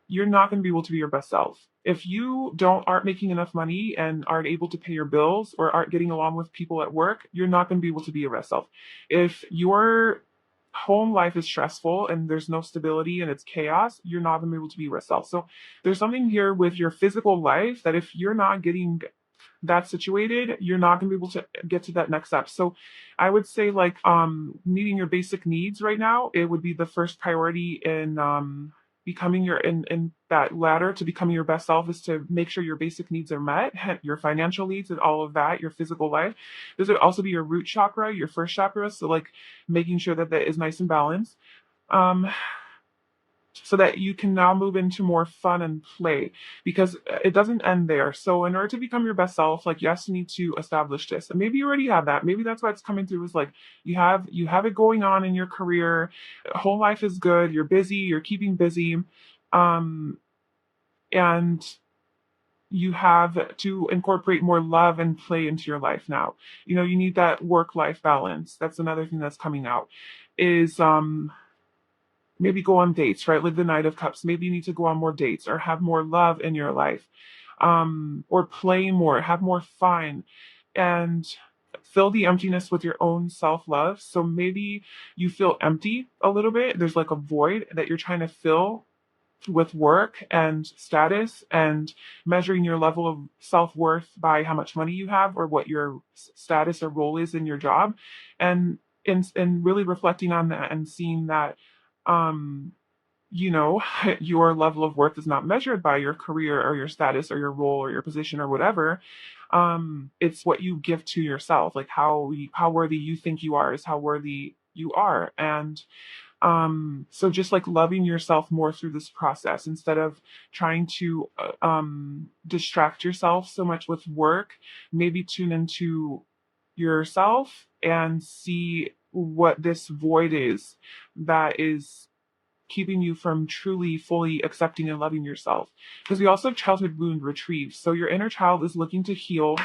you're not going to be able to be your best self. If you don't aren't making enough money and aren't able to pay your bills or aren't getting along with people at work, you're not going to be able to be your best self. If your home life is stressful and there's no stability and it's chaos, you're not going to be able to be your best self. So there's something here with your physical life that if you're not getting that situated, you're not going to be able to get to that next step. So I would say like meeting your basic needs right now, it would be the first priority in becoming in that ladder to becoming your best self, is to make sure your basic needs are met, your financial needs and all of that, your physical life. This would also be your root chakra, your first chakra. So like making sure that that is nice and balanced. Um, so that you can now move into more fun and play, because it doesn't end there. So in order to become your best self, like yes, you need to establish this. And maybe you already have that. Maybe that's why it's coming through, is like you have it going on in your career. Whole life is good. You're busy, you're keeping busy. Um and you have to incorporate more love and play into your life now. You need that work life balance. That's another thing that's coming out, is maybe go on dates, right? Live the Knight of Cups. Maybe you need to go on more dates or have more love in your life, or play more, have more fun, and fill the emptiness with your own self love. So maybe you feel empty a little bit. There's like a void that you're trying to fill with work and status, and measuring your level of self worth by how much money you have or what your status or role is in your job, and really reflecting on that and seeing that um your level of worth is not measured by your career or your status or your role or your position or whatever. It's what you give to yourself, like how worthy you think you are is how worthy you are. And so just like loving yourself more through this process, instead of trying to distract yourself so much with work, maybe tune into yourself and see what this void is that is keeping you from truly fully accepting and loving yourself. Because we also have childhood wound retrieved. So your inner child is looking to heal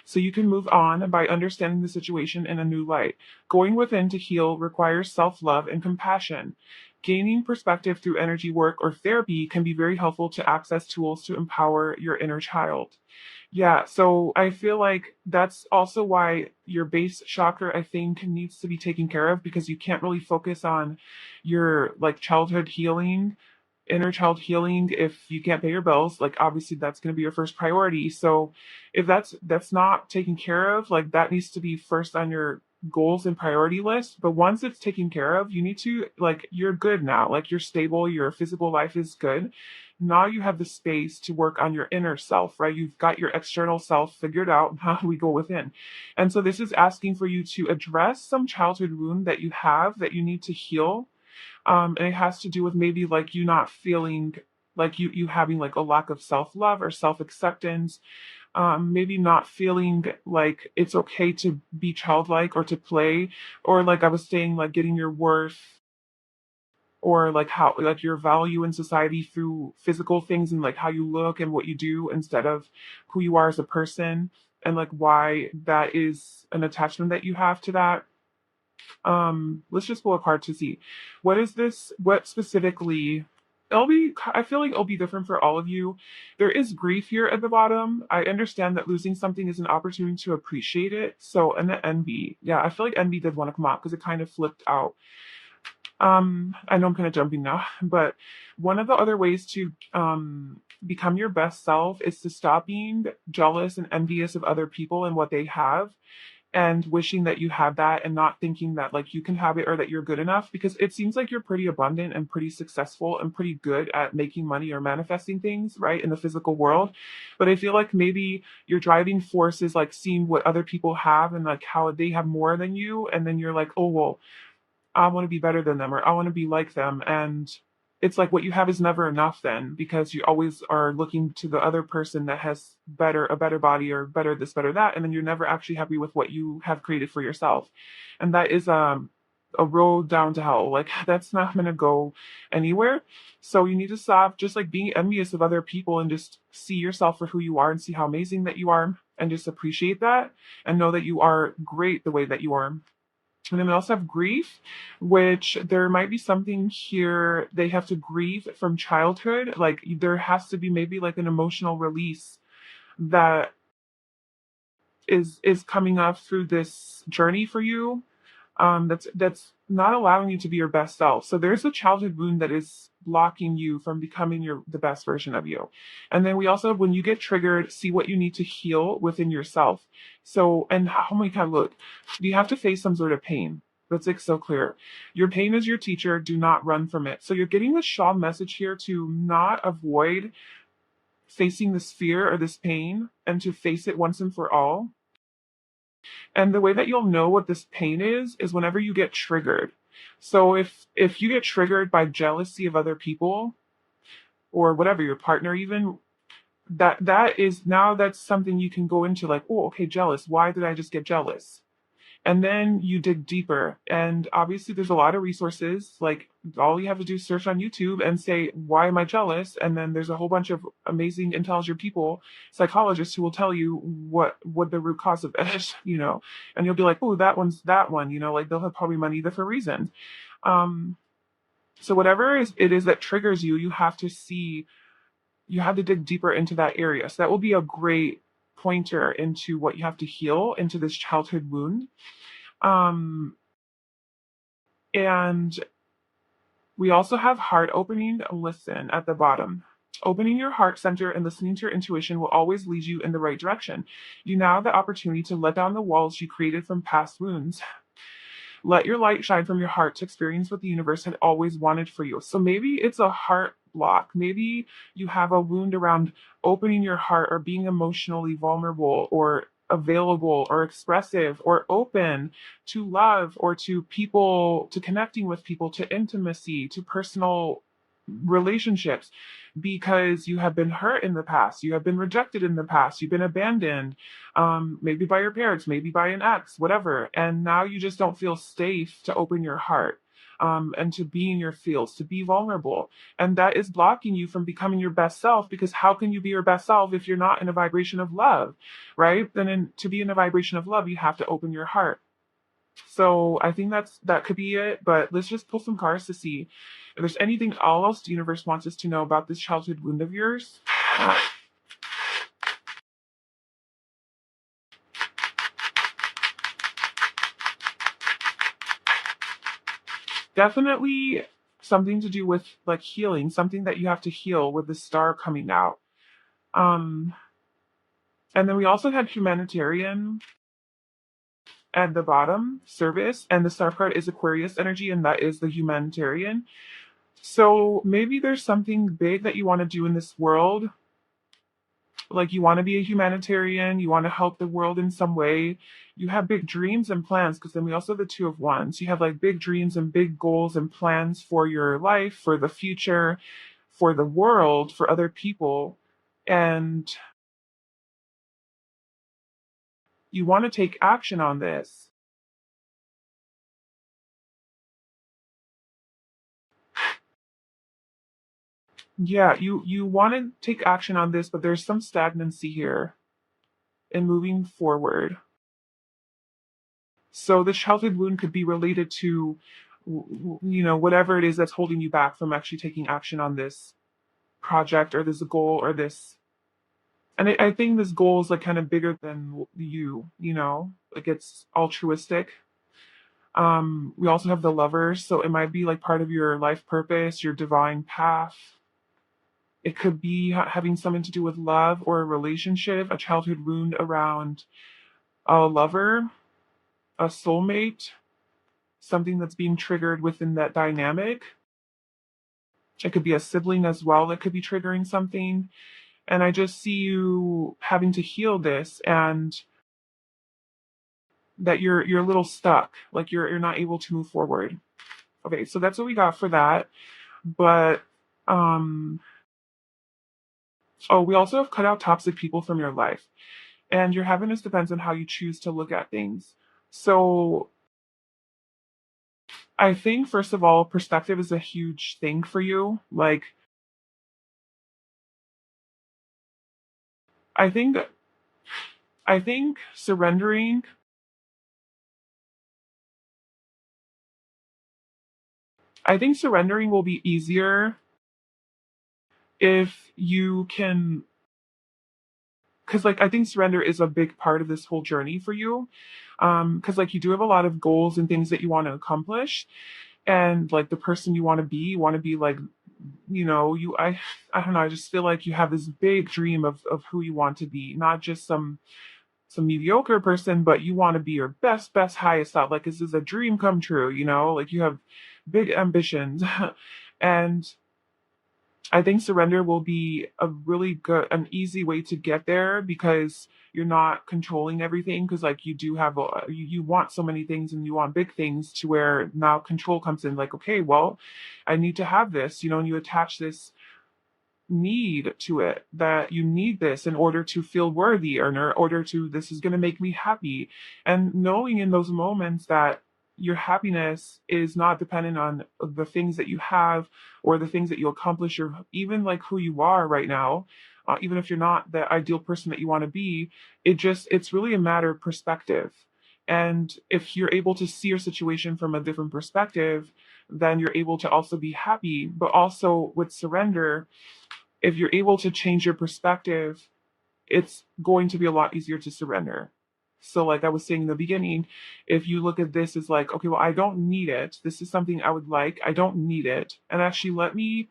so you can move on by understanding the situation in a new light. Going within to heal requires self love and compassion. Gaining perspective through energy work or therapy can be very helpful to access tools to empower your inner child. Yeah, so I feel like that's also why your base chakra, I think, needs to be taken care of, because you can't really focus on your like childhood healing, inner child healing, if you can't pay your bills. Like obviously that's going to be your first priority. So if that's not taken care of, like that needs to be first on your goals and priority list. But once it's taken care of, you need to, like, you're good now, like you're stable, your physical life is good. Now you have the space to work on your inner self, right? You've got your external self figured out. How do we go within? And so this is asking for you to address some childhood wound that you have that you need to heal. And it has to do with maybe like you not feeling like you having like a lack of self-love or self-acceptance. Maybe not feeling like it's okay to be childlike or to play, or like I was saying, like getting your worth or like how like your value in society through physical things and like how you look and what you do instead of who you are as a person, and like why that is an attachment that you have to that. Let's just pull a card to see what specifically. I feel like it'll be different for all of you. There is grief here at the bottom. I understand that losing something is an opportunity to appreciate it. So, and the envy. Yeah, I feel like envy did want to come out because it kind of flipped out. I know I'm kind of jumping now, but one of the other ways to become your best self is to stop being jealous and envious of other people and what they have, and wishing that you have that and not thinking that like you can have it or that you're good enough, because it seems like you're pretty abundant and pretty successful and pretty good at making money or manifesting things, right, in the physical world. But I feel like maybe your driving force is like seeing what other people have and like how they have more than you, and then you're like, oh well, I want to be better than them or I want to be like them. And it's like what you have is never enough then, because you always are looking to the other person that has a better body or better this, better that. And then you're never actually happy with what you have created for yourself. And that is a road down to hell. Like that's not going to go anywhere. So you need to stop just like being envious of other people and just see yourself for who you are and see how amazing that you are and just appreciate that and know that you are great the way that you are. And then we also have grief, which there might be something here they have to grieve from childhood. Like there has to be maybe like an emotional release that is coming up through this journey for you, that's not allowing you to be your best self. So there's a childhood wound that is blocking you from becoming the best version of you. And then we also, when you get triggered, see what you need to heal within yourself. So, and how many times, look, you have to face some sort of pain. That's like so clear. Your pain is your teacher. Do not run from it. So you're getting the Shaw message here to not avoid facing this fear or this pain and to face it once and for all. And the way that you'll know what this pain is whenever you get triggered. So if you get triggered by jealousy of other people or whatever, your partner even, that is now that's something you can go into like, oh, okay, jealous. Why did I just get jealous? And then you dig deeper. And obviously, there's a lot of resources. Like, all you have to do is search on YouTube and say, why am I jealous? And then there's a whole bunch of amazing, intelligent people, psychologists, who will tell you what the root cause of it is, you know. And you'll be like, oh, that one's that one, you know, like they'll have probably money there for a reason. Um, so whatever it is that triggers you, you have to dig deeper into that area. So that will be a great pointer into what you have to heal into this childhood wound. Um, and we also have heart opening. Listen at the bottom. Opening your heart center and listening to your intuition will always lead you in the right direction. You now have the opportunity to let down the walls you created from past wounds. Let your light shine from your heart to experience what the universe had always wanted for you. So maybe it's a heart block. Maybe you have a wound around opening your heart or being emotionally vulnerable or available or expressive or open to love or to people, to connecting with people, to intimacy, to personal relationships, because you have been hurt in the past, you have been rejected in the past, you've been abandoned, maybe by your parents, maybe by an ex, whatever, and now you just don't feel safe to open your heart, and to be in your feels, to be vulnerable, and that is blocking you from becoming your best self. Because how can you be your best self if you're not in a vibration of love, right? To be in a vibration of love, you have to open your heart. So I think that could be it. But let's just pull some cards to see if there's anything else the universe wants us to know about this childhood wound of yours. Definitely something to do with like healing, something that you have to heal with the star coming out. Um, and then we also had humanitarian at the bottom, service, and the star card is Aquarius energy, and that is the humanitarian. So maybe there's something big that you want to do in this world. Like you want to be a humanitarian, you want to help the world in some way. You have big dreams and plans, because then we also have the Two of Wands. You have like big dreams and big goals and plans for your life, for the future, for the world, for other people. And you want to take action on this. Yeah, you want to take action on this, but there's some stagnancy here in moving forward. So the childhood wound could be related to, whatever it is that's holding you back from actually taking action on this project or this goal or this. And I think this goal is like kind of bigger than you, like it's altruistic. We also have the Lovers, so it might be like part of your life purpose, your divine path. It could be having something to do with love or a relationship, a childhood wound around a lover, a soulmate, something that's being triggered within that dynamic. It could be a sibling as well that could be triggering something. And I just see you having to heal this, and that you're a little stuck, like you're not able to move forward. Okay, so that's what we got for that. But um oh, we also have cut out toxic people from your life. And your happiness depends on how you choose to look at things. So I think, first of all, perspective is a huge thing for you. Like, I think, I think surrendering, I think surrendering will be easier if you can, because like I think surrender is a big part of this whole journey for you. Because like you do have a lot of goals and things that you want to accomplish, and like the person you want to be like, I don't know, I just feel like you have this big dream of who you want to be, not just some mediocre person, but you want to be your best highest self. Like this is a dream come true, like you have big ambitions. And I think surrender will be a really good, an easy way to get there because you're not controlling everything. Because like you do have, you want so many things and you want big things to where now control comes in. Like, okay, well, I need to have this, and you attach this need to it, that you need this in order to feel worthy or in order to, this is going to make me happy. And knowing in those moments that your happiness is not dependent on the things that you have or the things that you accomplish or even like who you are right now, even if you're not the ideal person that you want to be, it's really a matter of perspective. And if you're able to see your situation from a different perspective, then you're able to also be happy. But also with surrender, if you're able to change your perspective, it's going to be a lot easier to surrender. So, like I was saying in the beginning, if you look at this as like, okay, well, I don't need it. This is something I would like. I don't need it. And actually let me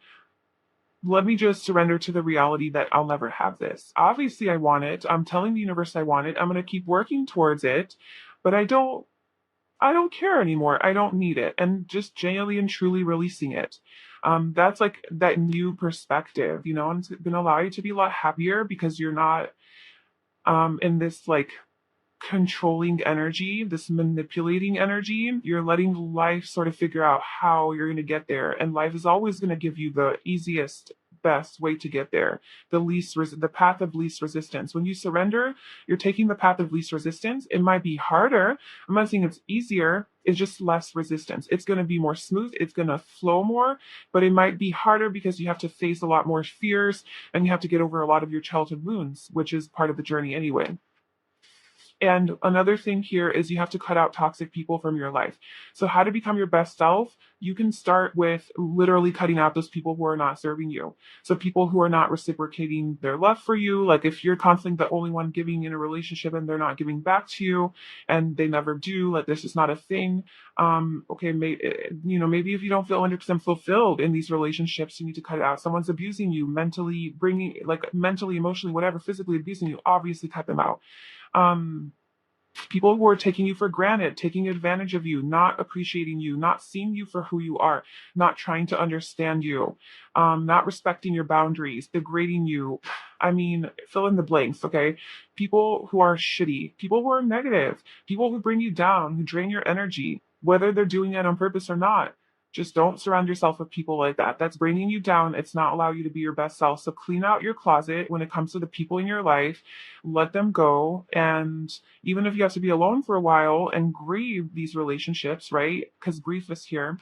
just surrender to the reality that I'll never have this. Obviously, I want it. I'm telling the universe I want it. I'm going to keep working towards it, but I don't care anymore. I don't need it. And just genuinely and truly releasing it. That's like that new perspective, and it's going to allow you to be a lot happier because you're not in this like controlling energy, this manipulating energy. You're letting life sort of figure out how you're going to get there. And life is always going to give you the easiest, best way to get there, the path of least resistance. When you surrender, you're taking the path of least resistance. It might be harder. I'm not saying it's easier. It's just less resistance. It's going to be more smooth. It's going to flow more, but it might be harder because you have to face a lot more fears and you have to get over a lot of your childhood wounds, which is part of the journey anyway. And another thing here is you have to cut out toxic people from your life. So, how to become your best self? You can start with literally cutting out those people who are not serving you. So, people who are not reciprocating their love for you. Like, if you're constantly the only one giving in a relationship and they're not giving back to you and they never do, like, this is not a thing. Okay, maybe if you don't feel 100% fulfilled in these relationships, you need to cut it out. Someone's abusing you mentally, mentally, emotionally, whatever, physically abusing you, obviously cut them out. um People who are taking you for granted, taking advantage of you, not appreciating you, not seeing you for who you are, not trying to understand you, not respecting your boundaries, degrading you. I mean, fill in the blanks, okay? People who are shitty, people who are negative, people who bring you down, who drain your energy, whether they're doing it on purpose or not. Just don't surround yourself with people like that. That's bringing you down. It's not allowing you to be your best self. So clean out your closet when it comes to the people in your life. Let them go. And even if you have to be alone for a while and grieve these relationships, right? Because grief is here.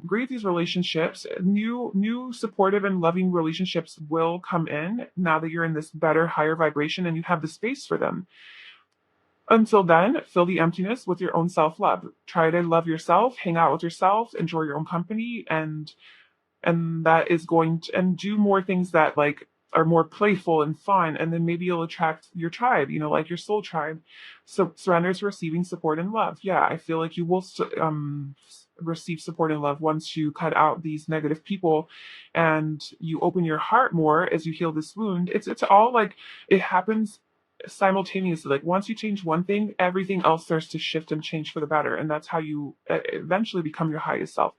Grieve these relationships. New supportive and loving relationships will come in now that you're in this better, higher vibration and you have the space for them. Until then, fill the emptiness with your own self love. Try to love yourself, hang out with yourself, enjoy your own company, and that is going to, and do more things that like are more playful and fun, and then maybe you'll attract your tribe, like your soul tribe. So surrender to receiving support and love. Yeah, I feel like you will receive support and love once you cut out these negative people and you open your heart more as you heal this wound. It's all like it happens simultaneously. Like once you change one thing, everything else starts to shift and change for the better, and that's how you eventually become your highest self.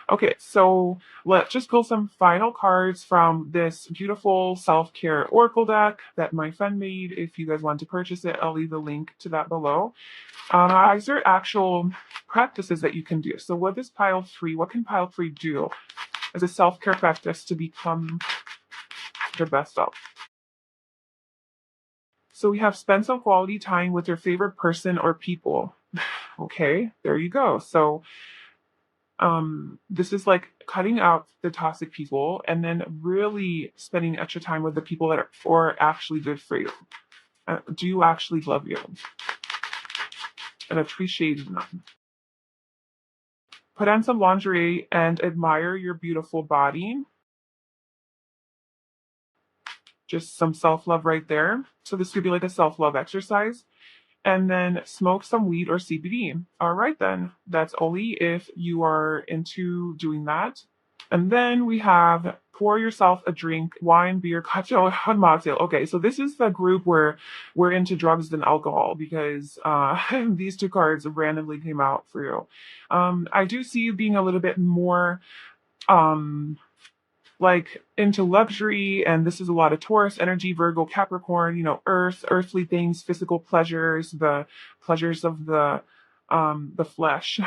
Okay, so let's just pull some final cards from this beautiful self-care oracle deck that my friend made. If you guys want to purchase it, I'll leave the link to that below. These are actual practices that you can do. So what can pile three do as a self-care practice to become your best self? So we have spend some quality time with your favorite person or people. Okay, there you go. So This is like cutting out the toxic people and then really spending extra time with the people that are actually good for you. Do you actually love you and appreciate them? Put on some lingerie and admire your beautiful body. Just some self-love right there. So this could be like a self-love exercise. And then smoke some weed or CBD. All right, then. That's only if you are into doing that. And then we have pour yourself a drink, wine, beer, cacio, and mocktail. Okay, so this is the group where we're into drugs and alcohol because these two cards randomly came out for you. I do see you being a little bit more um, like into luxury, and this is a lot of Taurus energy, Virgo, Capricorn, earthly things, physical pleasures, the pleasures of the flesh.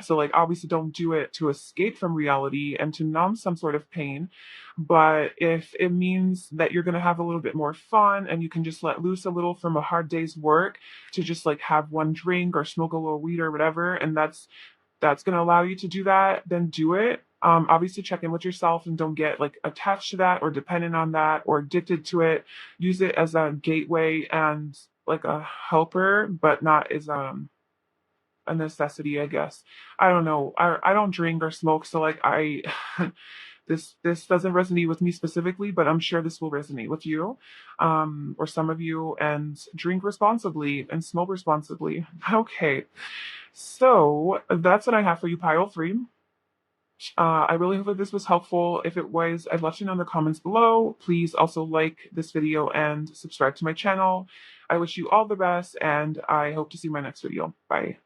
So like obviously don't do it to escape from reality and to numb some sort of pain. But if it means that you're gonna have a little bit more fun and you can just let loose a little from a hard day's work to just like have one drink or smoke a little weed or whatever, and that's going to allow you to do that, then do it. Obviously, check in with yourself and don't get like attached to that or dependent on that or addicted to it. Use it as a gateway and like a helper, but not as a necessity, I guess. I don't know. I don't drink or smoke, so like I this doesn't resonate with me specifically, but I'm sure this will resonate with you, or some of you. And drink responsibly and smoke responsibly. Okay, so that's what I have for you, pile three. I really hope that this was helpful. If it was, I'd love to know in the comments below. Please also like this video and subscribe to my channel. I wish you all the best, and I hope to see you in my next video. Bye.